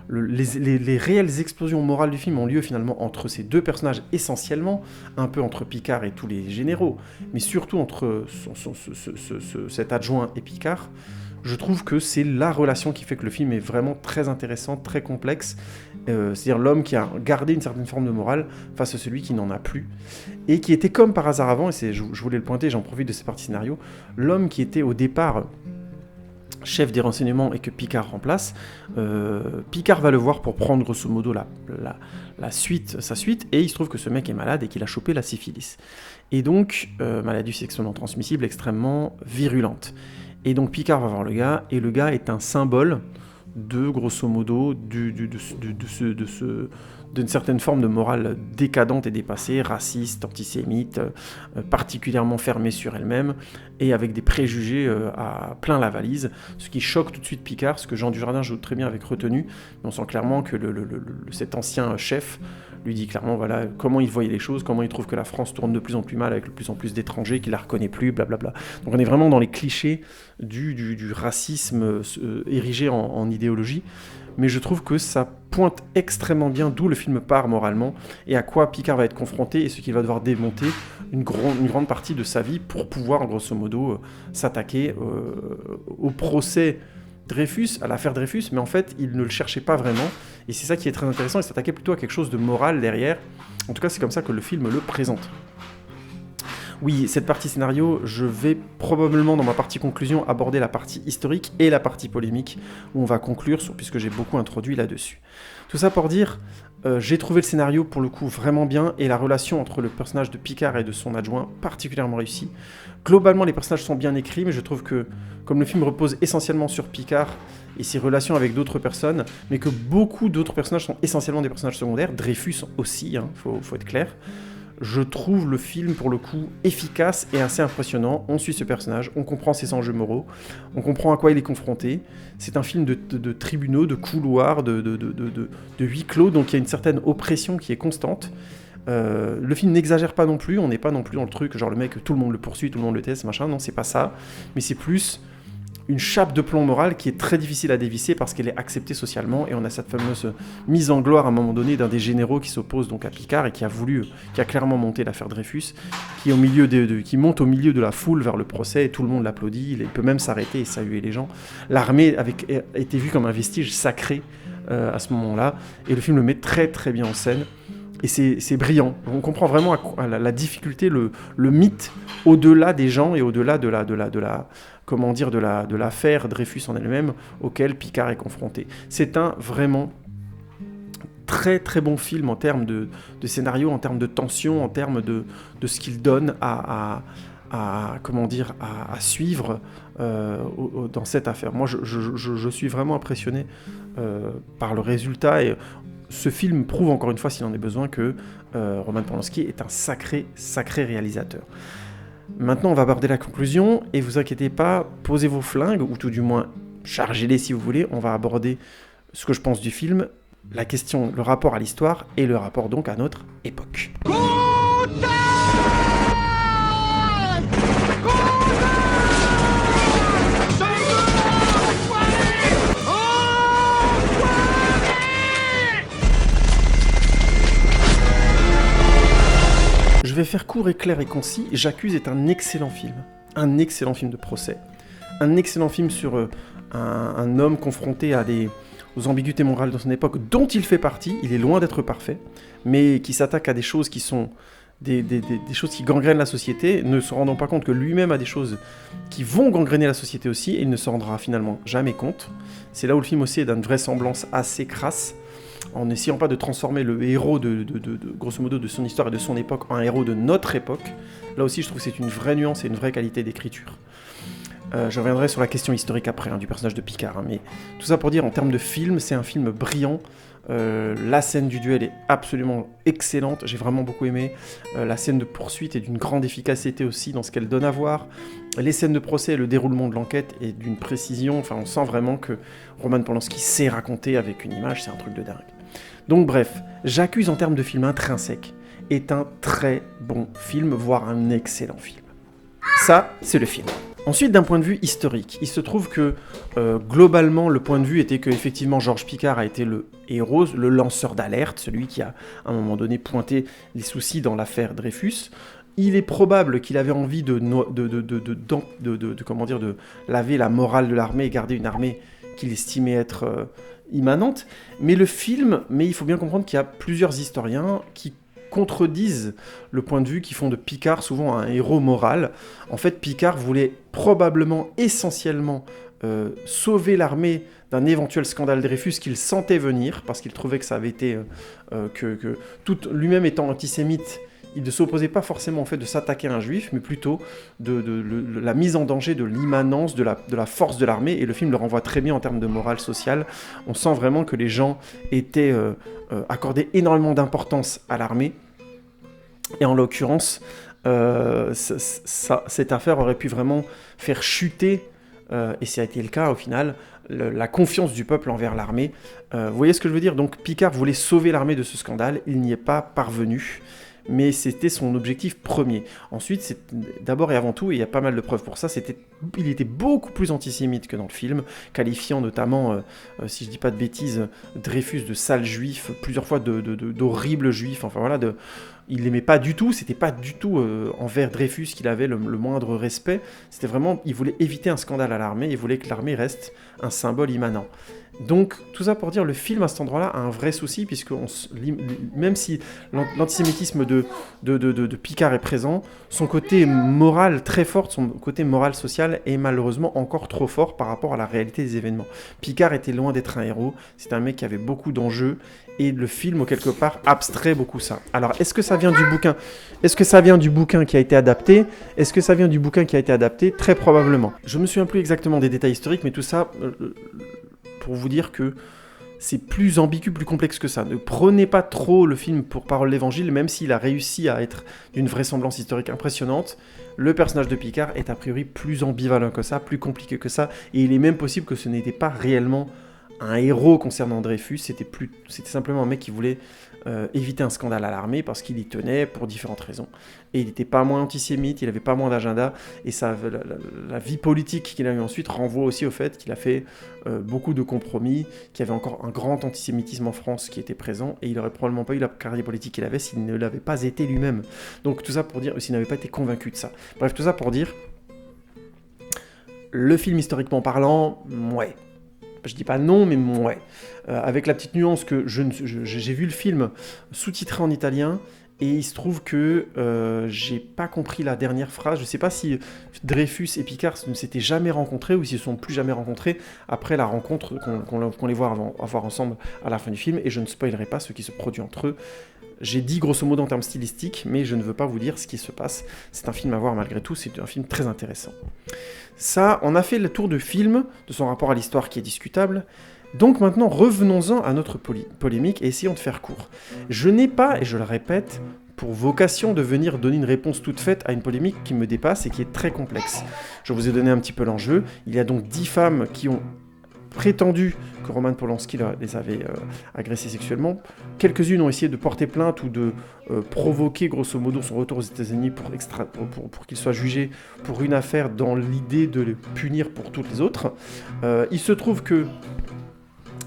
les réelles explosions morales du film ont lieu finalement entre ces deux personnages essentiellement, un peu entre Picard et tous les généraux, mais surtout entre cet adjoint et Picard. je trouve que c'est la relation qui fait que le film est vraiment très intéressant, très complexe. C'est-à-dire l'homme qui a gardé une certaine forme de morale face à celui qui n'en a plus. Et qui était comme par hasard avant, et je voulais le pointer, j'en profite de cette partie scénario, l'homme qui était au départ chef des renseignements et que Picard remplace, Picard va le voir pour prendre grosso modo sa suite, et il se trouve que ce mec est malade et qu'il a chopé la syphilis. Et donc, maladie sexuellement transmissible extrêmement virulente. Et donc Picard va voir le gars, et le gars est un symbole de, grosso modo, d'une certaine forme de morale décadente et dépassée, raciste, antisémite, particulièrement fermée sur elle-même, et avec des préjugés à plein la valise, ce qui choque tout de suite Picard, ce que Jean Dujardin joue très bien avec retenue, mais on sent clairement que cet ancien chef lui dit clairement voilà, comment il voyait les choses, comment il trouve que la France tourne de plus en plus mal avec de plus en plus d'étrangers, qu'il la reconnaît plus, blablabla. Donc on est vraiment dans les clichés du racisme érigé en idéologie, mais je trouve que ça pointe extrêmement bien d'où le film part moralement et à quoi Picard va être confronté et ce qu'il va devoir démonter une grande partie de sa vie pour pouvoir, grosso modo, s'attaquer au procès Dreyfus, à l'affaire Dreyfus, mais en fait, il ne le cherchait pas vraiment, et c'est ça qui est très intéressant, il s'attaquait plutôt à quelque chose de moral derrière. En tout cas, c'est comme ça que le film le présente. Oui, cette partie scénario, je vais probablement dans ma partie conclusion aborder la partie historique et la partie polémique, où on va conclure, puisque j'ai beaucoup introduit là-dessus. Tout ça pour dire, j'ai trouvé le scénario pour le coup vraiment bien, et la relation entre le personnage de Picard et de son adjoint particulièrement réussie. Globalement, les personnages sont bien écrits, mais je trouve que, comme le film repose essentiellement sur Picard et ses relations avec d'autres personnes, mais que beaucoup d'autres personnages sont essentiellement des personnages secondaires, Dreyfus aussi, faut être clair, je trouve le film, pour le coup, efficace et assez impressionnant. On suit ce personnage, on comprend ses enjeux moraux, on comprend à quoi il est confronté. C'est un film de tribunaux, de couloirs, de huis clos, donc il y a une certaine oppression qui est constante. Le film n'exagère pas non plus, on n'est pas non plus dans le truc, genre le mec, tout le monde le poursuit, tout le monde le teste, machin, non, c'est pas ça. Mais c'est plus une chape de plomb moral qui est très difficile à dévisser parce qu'elle est acceptée socialement, et on a cette fameuse mise en gloire à un moment donné d'un des généraux qui s'oppose donc à Picard et qui a clairement monté l'affaire Dreyfus, qui monte au milieu de la foule vers le procès, et tout le monde l'applaudit, il peut même s'arrêter et saluer les gens. L'armée a été vue comme un vestige sacré à ce moment-là, et le film le met très très bien en scène. Et c'est brillant. On comprend vraiment la difficulté, le mythe au-delà des gens et au-delà de l'affaire Dreyfus en elle-même auquel Picard est confronté. C'est un vraiment très très bon film en termes de scénario, en termes de tension, en termes de ce qu'il donne à suivre dans cette affaire. Moi, je suis vraiment impressionné par le résultat, et ce film prouve encore une fois, s'il en est besoin, que Roman Polanski est un sacré réalisateur. Maintenant, on va aborder la conclusion, et vous inquiétez pas, posez vos flingues, ou tout du moins, chargez-les si vous voulez, on va aborder ce que je pense du film, la question, le rapport à l'histoire, et le rapport donc à notre époque. Je vais faire court et clair et concis. J'accuse est un excellent film de procès, un excellent film sur un homme confronté aux ambiguïtés morales de son époque, dont il fait partie. Il est loin d'être parfait, mais qui s'attaque à des choses qui sont des choses qui gangrènent la société, ne se rendant pas compte que lui-même a des choses qui vont gangréner la société aussi, et il ne s'en rendra finalement jamais compte. C'est là où le film aussi est d'une vraisemblance assez crasse, en n'essayant pas de transformer le héros grosso modo de son histoire et de son époque en un héros de notre époque. Là aussi, je trouve que c'est une vraie nuance et une vraie qualité d'écriture. Je reviendrai sur la question historique après, du personnage de Picard, mais tout ça pour dire, en termes de film, c'est un film brillant. La scène du duel est absolument excellente, j'ai vraiment beaucoup aimé. La scène de poursuite est d'une grande efficacité aussi dans ce qu'elle donne à voir. Les scènes de procès et le déroulement de l'enquête est d'une précision, on sent vraiment que Roman Polanski sait raconter avec une image, c'est un truc de dingue. Donc bref, J'accuse en termes de film intrinsèque est un très bon film, voire un excellent film. Ça, c'est le film. Ensuite, d'un point de vue historique, il se trouve que globalement, le point de vue était que effectivement Georges Picard a été le héros, le lanceur d'alerte, celui qui a à un moment donné pointé les soucis dans l'affaire Dreyfus. Il est probable qu'il avait envie de laver la morale de l'armée et garder une armée qu'il estimait être immanente. Mais il faut bien comprendre qu'il y a plusieurs historiens qui contredisent le point de vue qui font de Picard souvent un héros moral. En fait, Picard voulait probablement, essentiellement, sauver l'armée d'un éventuel scandale Dreyfus qu'il sentait venir, parce qu'il trouvait que ça avait été... lui-même étant antisémite, il ne s'opposait pas forcément au fait de s'attaquer à un juif, mais plutôt de la mise en danger de l'immanence, de la force de l'armée, et le film le renvoie très bien en termes de morale sociale. On sent vraiment que les gens étaient accordés énormément d'importance à l'armée, et en l'occurrence, cette affaire aurait pu vraiment faire chuter, et ça a été le cas au final, la confiance du peuple envers l'armée. Vous voyez ce que je veux dire ? Donc Picard voulait sauver l'armée de ce scandale, il n'y est pas parvenu, mais c'était son objectif premier. Ensuite, c'est d'abord et avant tout, et il y a pas mal de preuves pour ça, il était beaucoup plus antisémite que dans le film, qualifiant notamment, si je dis pas de bêtises, Dreyfus de sale juif, plusieurs fois d'horrible juif, enfin voilà, il l'aimait pas du tout, c'était pas du tout envers Dreyfus qu'il avait le moindre respect, c'était vraiment, il voulait éviter un scandale à l'armée, il voulait que l'armée reste un symbole immanent. Donc, tout ça pour dire, le film, à cet endroit-là, a un vrai souci, puisque même si l'antisémitisme de Picard est présent, son côté moral très fort, son côté moral social est malheureusement encore trop fort par rapport à la réalité des événements. Picard était loin d'être un héros, c'est un mec qui avait beaucoup d'enjeux, et le film, quelque part, abstrait beaucoup ça. Alors, est-ce que ça vient du bouquin ? Est-ce que ça vient du bouquin qui a été adapté ? Est-ce que ça vient du bouquin qui a été adapté ? Très probablement. Je me souviens plus exactement des détails historiques, mais tout ça... pour vous dire que c'est plus ambigu, plus complexe que ça. Ne prenez pas trop le film pour parole d'évangile, même s'il a réussi à être d'une vraisemblance historique impressionnante. Le personnage de Picard est a priori plus ambivalent que ça, plus compliqué que ça, et il est même possible que ce n'était pas réellement un héros concernant Dreyfus, c'était simplement un mec qui voulait éviter un scandale à l'armée parce qu'il y tenait pour différentes raisons. Et il n'était pas moins antisémite, il n'avait pas moins d'agenda, et la vie politique qu'il a eu ensuite renvoie aussi au fait qu'il a fait beaucoup de compromis, qu'il y avait encore un grand antisémitisme en France qui était présent, et il n'aurait probablement pas eu la carrière politique qu'il avait s'il ne l'avait pas été lui-même. Donc tout ça pour dire, s'il n'avait pas été convaincu de ça. Bref, tout ça pour dire, le film historiquement parlant, ouais. Je dis pas non, mais ouais. Avec la petite nuance que j'ai vu le film sous-titré en italien, et il se trouve que j'ai pas compris la dernière phrase. Je sais pas si Dreyfus et Picard ne s'étaient jamais rencontrés ou s'ils ne sont plus jamais rencontrés après la rencontre qu'on les voit avoir ensemble à la fin du film, et je ne spoilerai pas ce qui se produit entre eux. J'ai dit grosso modo en termes stylistiques, mais je ne veux pas vous dire ce qui se passe. C'est un film à voir malgré tout, c'est un film très intéressant. Ça, on a fait le tour du film, de son rapport à l'histoire qui est discutable. Donc maintenant, revenons-en à notre polémique et essayons de faire court. Je n'ai pas, et je le répète, pour vocation de venir donner une réponse toute faite à une polémique qui me dépasse et qui est très complexe. Je vous ai donné un petit peu l'enjeu. Il y a donc 10 femmes qui ont prétendu que Roman Polanski les avait agressées sexuellement. Quelques-unes ont essayé de porter plainte ou de provoquer grosso modo son retour aux États-Unis pour qu'il soit jugé pour une affaire dans l'idée de le punir pour toutes les autres. Il se trouve que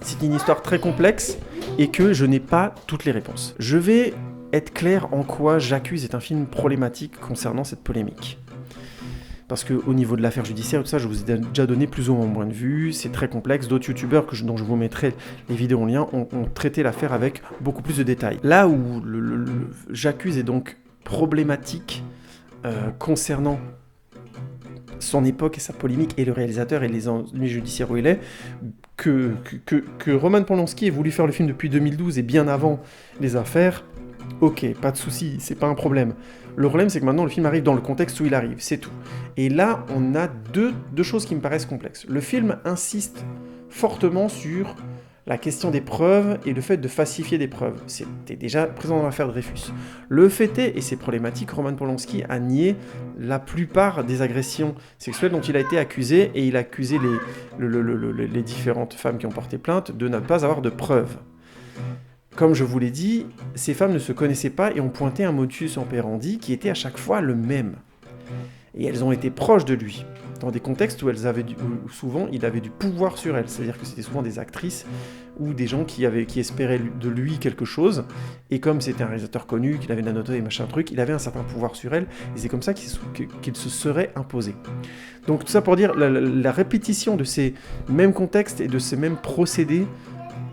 c'est une histoire très complexe et que je n'ai pas toutes les réponses. Je vais être clair en quoi J'accuse est un film problématique concernant cette polémique. Parce qu'au niveau de l'affaire judiciaire, tout ça, je vous ai déjà donné plus ou moins mon point de vue, c'est très complexe. D'autres youtubeurs dont je vous mettrai les vidéos en lien ont traité l'affaire avec beaucoup plus de détails. Là où J'accuse est donc problématique concernant son époque et sa polémique et le réalisateur et les ennuis judiciaires où il est, que Roman Polanski ait voulu faire le film depuis 2012 et bien avant les affaires, ok, pas de souci, c'est pas un problème. Le problème, c'est que maintenant, le film arrive dans le contexte où il arrive, c'est tout. Et là, on a deux choses qui me paraissent complexes. Le film insiste fortement sur la question des preuves et le fait de falsifier des preuves. C'était déjà présent dans l'affaire Dreyfus. Le fait est, et c'est problématique, Roman Polanski a nié la plupart des agressions sexuelles dont il a été accusé, et il a accusé les différentes femmes qui ont porté plainte de ne pas avoir de preuves. Comme je vous l'ai dit, ces femmes ne se connaissaient pas et ont pointé un modus operandi qui était à chaque fois le même. Et elles ont été proches de lui. dans des contextes où où souvent il avait du pouvoir sur elles. C'est-à-dire que c'était souvent des actrices ou des gens qui espéraient de lui quelque chose, et comme c'était un réalisateur connu, qu'il avait de la notoriété et machin truc, il avait un certain pouvoir sur elles, et c'est comme ça qu'il se serait imposé. Donc tout ça pour dire, la répétition de ces mêmes contextes et de ces mêmes procédés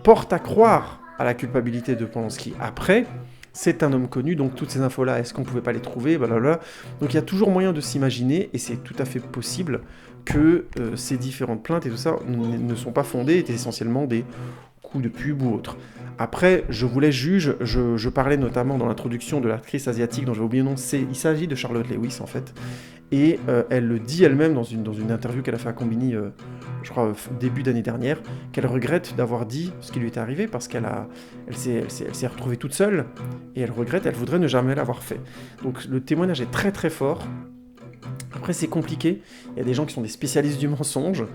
porte à croire à la culpabilité de Polanski. Après, c'est un homme connu, donc toutes ces infos-là, est-ce qu'on ne pouvait pas les trouver, blablabla. Donc il y a toujours moyen de s'imaginer, et c'est tout à fait possible, que ces différentes plaintes et tout ça ne sont pas fondées, étaient essentiellement des coups de pub ou autre. Après, je vous laisse juge, je parlais notamment dans l'introduction de l'actrice asiatique dont j'ai oublié le nom, il s'agit de Charlotte Lewis en fait, et elle le dit elle-même dans une interview qu'elle a fait à Combini, je crois début d'année dernière, qu'elle regrette d'avoir dit ce qui lui était arrivé parce qu'elle s'est retrouvée toute seule, et elle regrette, elle voudrait ne jamais l'avoir fait. Donc le témoignage est très très fort. Après, c'est compliqué. Il y a des gens qui sont des spécialistes du mensonge.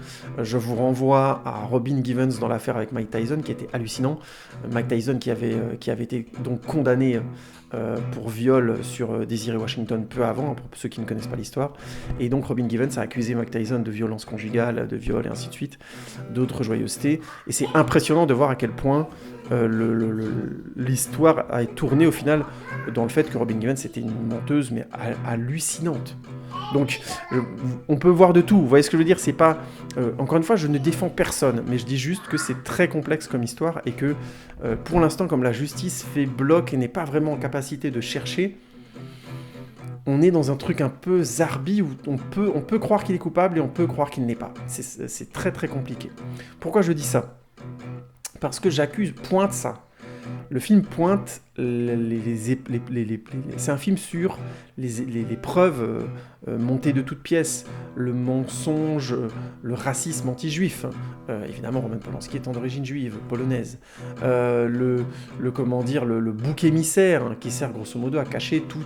Je vous renvoie à Robin Givens dans l'affaire avec Mike Tyson, qui était hallucinant. Mike Tyson qui avait été donc condamné pour viol sur Desiree Washington peu avant, pour ceux qui ne connaissent pas l'histoire. Et donc Robin Givens a accusé Mike Tyson de violence conjugale, de viol et ainsi de suite, d'autres joyeusetés. Et c'est impressionnant de voir à quel point l'histoire a tourné au final dans le fait que Robin Givens était une menteuse, mais hallucinante. Donc, on peut voir de tout, vous voyez ce que je veux dire, c'est pas... encore une fois, je ne défends personne, mais je dis juste que c'est très complexe comme histoire, et que, pour l'instant, comme la justice fait bloc et n'est pas vraiment en capacité de chercher, on est dans un truc un peu zarbi, où on peut croire qu'il est coupable, et on peut croire qu'il n'est pas. C'est très très compliqué. Pourquoi je dis ça ? Parce que pointe ça. Le film pointe c'est un film sur les preuves montées de toutes pièces, le mensonge, le racisme anti-juif. Évidemment, Roman Polanski étant d'origine juive, polonaise. Le bouc émissaire, hein, qui sert grosso modo à cacher tout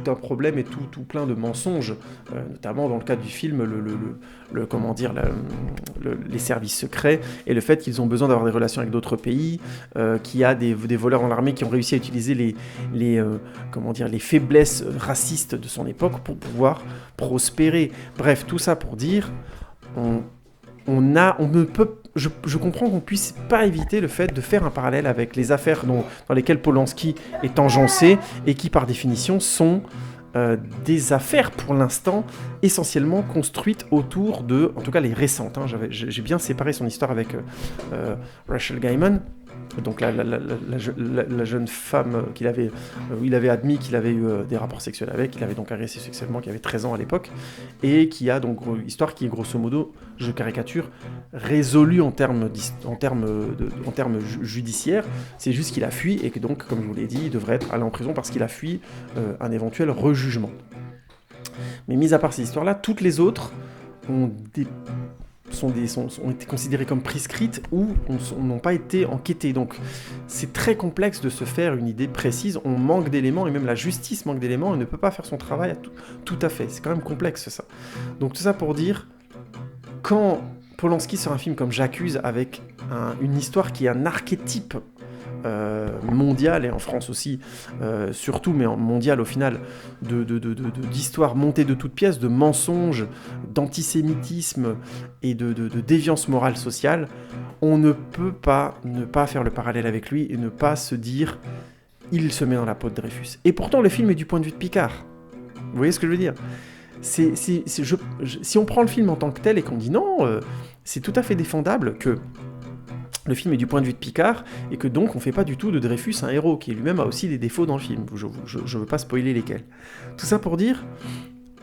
un problème et tout plein de mensonges, notamment dans le cadre du film, les services secrets, et le fait qu'ils ont besoin d'avoir des relations avec d'autres pays, qu'il y a des voleurs dans l'armée qui ont réussi à utiliser les faiblesses racistes de son époque pour pouvoir prospérer. Bref, tout ça pour dire, je comprends qu'on puisse pas éviter le fait de faire un parallèle avec les affaires dans lesquelles Polanski est engoncé, et qui par définition sont des affaires pour l'instant essentiellement construites autour de, en tout cas les récentes, hein, j'ai bien séparé son histoire avec Rachel Gaiman, donc la jeune femme qu'il avait, où il avait admis qu'il avait eu des rapports sexuels avec, qu'il avait donc agressé sexuellement, qui avait 13 ans à l'époque, et qui a donc histoire qui est grosso modo, je caricature, résolue en termes judiciaires. C'est juste qu'il a fui, et que donc, comme je vous l'ai dit, il devrait être allé en prison parce qu'il a fui un éventuel rejugement. Mais mis à part ces histoires-là, toutes les autres ont été considérées comme prescrites ou n'ont pas été enquêtées. Donc c'est très complexe de se faire une idée précise. On manque d'éléments, et même la justice manque d'éléments et ne peut pas faire son travail tout à fait. C'est quand même complexe ça. Donc tout ça pour dire, quand Polanski sort un film comme J'accuse, avec une histoire qui est un archétype mondial, et en France aussi surtout, mais en mondial au final, d'histoires montées de toutes pièces, de mensonges, d'antisémitisme et de déviance morale sociale, on ne peut pas ne pas faire le parallèle avec lui et ne pas se dire il se met dans la peau de Dreyfus. Et pourtant le film est du point de vue de Picard. Vous voyez ce que je veux dire ? Si on prend le film en tant que tel et qu'on dit non, c'est tout à fait défendable que le film est du point de vue de Picard, et que donc on fait pas du tout de Dreyfus un héros, qui lui-même a aussi des défauts dans le film. Je veux pas spoiler lesquels. Tout ça pour dire...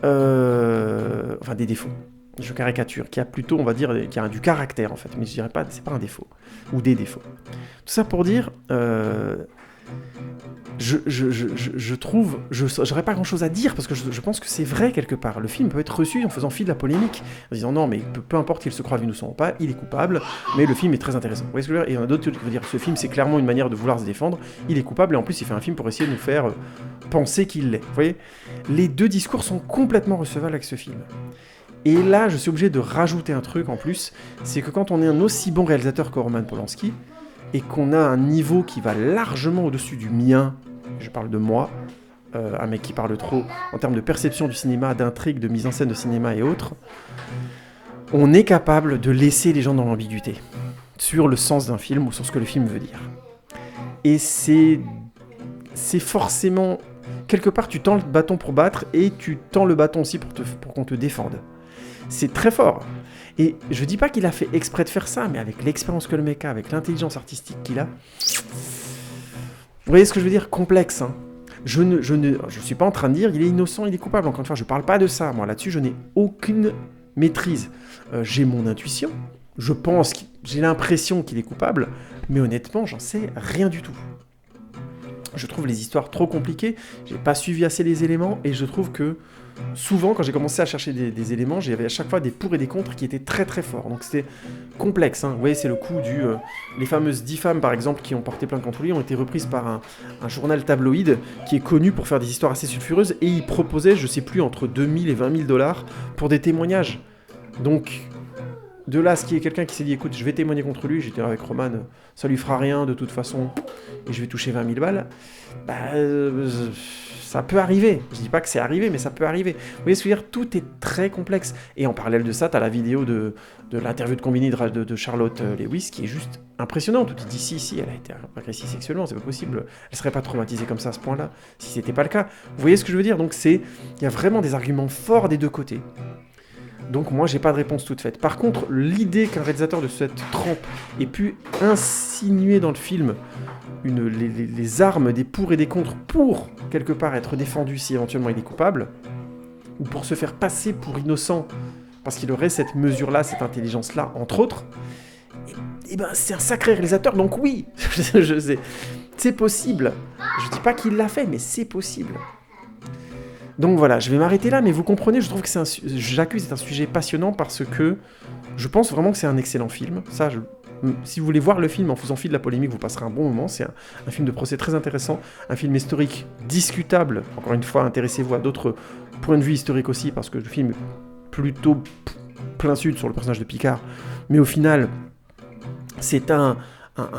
enfin, des défauts. Je caricature. Qui a plutôt, on va dire, qui a du caractère, en fait. Mais je dirais pas, c'est pas un défaut. Ou des défauts. Tout ça pour dire... Je trouve, j'aurais pas grand chose à dire, parce que je pense que c'est vrai quelque part. Le film peut être reçu en faisant fi de la polémique, en disant non, mais peu importe qu'il se croive innocent ou pas, il est coupable, mais le film est très intéressant. Vous voyez ce que je veux dire ? Et il y en a d'autres qui vont dire ce film c'est clairement une manière de vouloir se défendre, il est coupable, et en plus il fait un film pour essayer de nous faire penser qu'il l'est. Vous voyez ? Les deux discours sont complètement recevables avec ce film. Et là, je suis obligé de rajouter un truc en plus, c'est que quand on est un aussi bon réalisateur que Roman Polanski, et qu'on a un niveau qui va largement au-dessus du mien, je parle de moi, Un mec qui parle trop, en termes de perception du cinéma, d'intrigue, de mise en scène de cinéma et autres, on est capable de laisser les gens dans l'ambiguïté sur le sens d'un film ou sur ce que le film veut dire. Et c'est forcément... Quelque part, tu tends le bâton pour battre et tu tends le bâton aussi pour qu'on te défende. C'est très fort. Et je dis pas qu'il a fait exprès de faire ça, mais avec l'expérience que le mec a, avec l'intelligence artistique qu'il a... Vous voyez ce que je veux dire ? Complexe, hein. Je suis pas en train de dire il est innocent, il est coupable. Encore une fois, je parle pas de ça. Moi, là-dessus, je n'ai aucune maîtrise. J'ai mon intuition. Je pense, j'ai l'impression qu'il est coupable. Mais honnêtement, j'en sais rien du tout. Je trouve les histoires trop compliquées. J'ai pas suivi assez les éléments. Et je trouve que souvent, quand j'ai commencé à chercher des éléments, j'avais à chaque fois des pour et des contre qui étaient très très forts. Donc c'était complexe. Hein. Vous voyez, c'est le coup du... les fameuses 10 femmes, par exemple, qui ont porté plainte contre lui, ont été reprises par un journal tabloïd qui est connu pour faire des histoires assez sulfureuses. Et il proposait, je sais plus, entre 2000 et 20 000 $ pour des témoignages. Donc, de là, ce qui est quelqu'un qui s'est dit, écoute, je vais témoigner contre lui, j'étais avec Roman, ça lui fera rien de toute façon, et je vais toucher 20 000 balles. Ça peut arriver. Je dis pas que c'est arrivé, mais ça peut arriver. Vous voyez ce que je veux dire ? Tout est très complexe. Et en parallèle de ça, tu as la vidéo de l'interview de Combini de Charlotte Lewis qui est juste impressionnante. Où tu te dis, si, elle a été agressée sexuellement, c'est pas possible. Elle serait pas traumatisée comme ça à ce point-là, si c'était pas le cas. Vous voyez ce que je veux dire ? Donc il y a vraiment des arguments forts des deux côtés. Donc moi, j'ai pas de réponse toute faite. Par contre, l'idée qu'un réalisateur de cette trempe ait pu insinuer dans le film les armes des pour et des contre pour, quelque part, être défendu si éventuellement il est coupable, ou pour se faire passer pour innocent, parce qu'il aurait cette mesure-là, cette intelligence-là, entre autres, et ben c'est un sacré réalisateur, donc oui, je sais, c'est possible. Je dis pas qu'il l'a fait, mais c'est possible. Donc voilà, je vais m'arrêter là, mais vous comprenez, je trouve que j'accuse c'est un sujet passionnant parce que je pense vraiment que c'est un excellent film. Ça, si vous voulez voir le film en faisant fi de la polémique, vous passerez un bon moment. C'est un film de procès très intéressant, un film historique discutable. Encore une fois, intéressez-vous à d'autres points de vue historiques aussi, parce que le film est plutôt plein sud sur le personnage de Picard. Mais au final, c'est un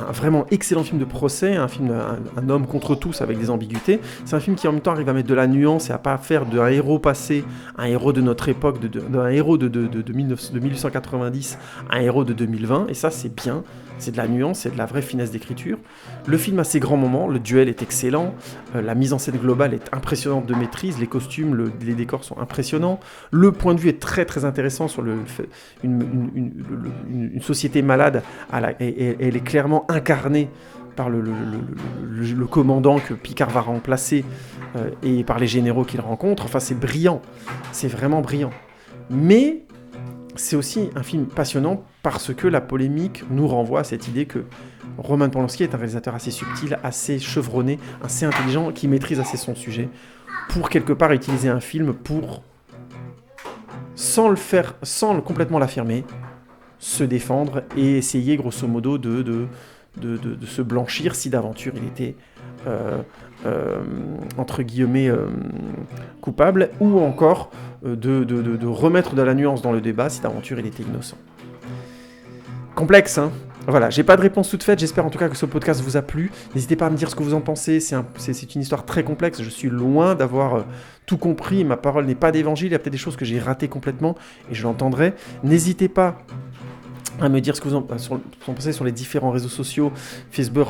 vraiment excellent film de procès, un homme contre tous avec des ambiguïtés. C'est un film qui en même temps arrive à mettre de la nuance et à pas faire d'un héros passé un héros de notre époque, d'un héros de 1890 un héros de 2020, et ça c'est bien, c'est de la nuance, c'est de la vraie finesse d'écriture. Le film a ses grands moments, le duel est excellent, la mise en scène globale est impressionnante de maîtrise, les costumes, les décors sont impressionnants, le point de vue est très très intéressant sur une société malade, et elle est clairement incarnée par le commandant que Picard va remplacer et par les généraux qu'il rencontre. Enfin, c'est brillant, c'est vraiment brillant. Mais c'est aussi un film passionnant parce que la polémique nous renvoie à cette idée que Roman Polanski est un réalisateur assez subtil, assez chevronné, assez intelligent, qui maîtrise assez son sujet, pour quelque part utiliser un film pour, sans complètement l'affirmer, se défendre et essayer grosso modo de se blanchir si d'aventure il était entre guillemets coupable, ou encore de remettre de la nuance dans le débat si d'aventure il était innocent. Complexe, hein. Voilà, j'ai pas de réponse toute faite, j'espère en tout cas que ce podcast vous a plu. N'hésitez pas à me dire ce que vous en pensez, c'est une histoire très complexe, je suis loin d'avoir tout compris, ma parole n'est pas d'évangile, il y a peut-être des choses que j'ai ratées complètement et je l'entendrai. N'hésitez pas à me dire ce que vous en pensez sur les différents réseaux sociaux, Facebook,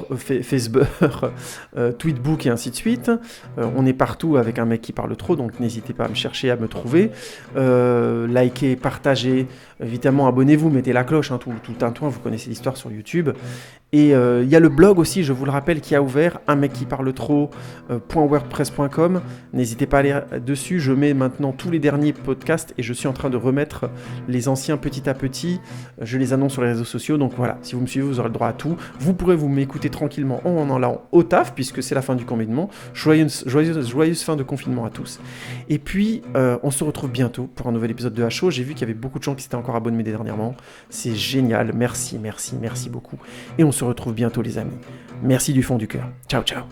Tweetbook et ainsi de suite. On est partout avec un mec qui parle trop, donc n'hésitez pas à me chercher, à me trouver. Likez, partagez, évidemment abonnez-vous, mettez la cloche, hein, tout le tintouin, vous connaissez l'histoire sur YouTube. Et il y a le blog aussi, je vous le rappelle, qui a ouvert, unmecquiparletro.wordpress.com. N'hésitez pas à aller dessus, je mets maintenant tous les derniers podcasts et je suis en train de remettre les anciens petit à petit. Je les annonce sur les réseaux sociaux, donc voilà, si vous me suivez, vous aurez le droit à tout. Vous pourrez vous m'écouter tranquillement en allant au taf, puisque c'est la fin du confinement. Joyeuse fin de confinement à tous. Et puis, on se retrouve bientôt pour un nouvel épisode de HO. J'ai vu qu'il y avait beaucoup de gens qui s'étaient encore abonnés dernièrement. C'est génial, merci beaucoup. Et on se retrouve bientôt les amis. Merci du fond du cœur. Ciao, ciao.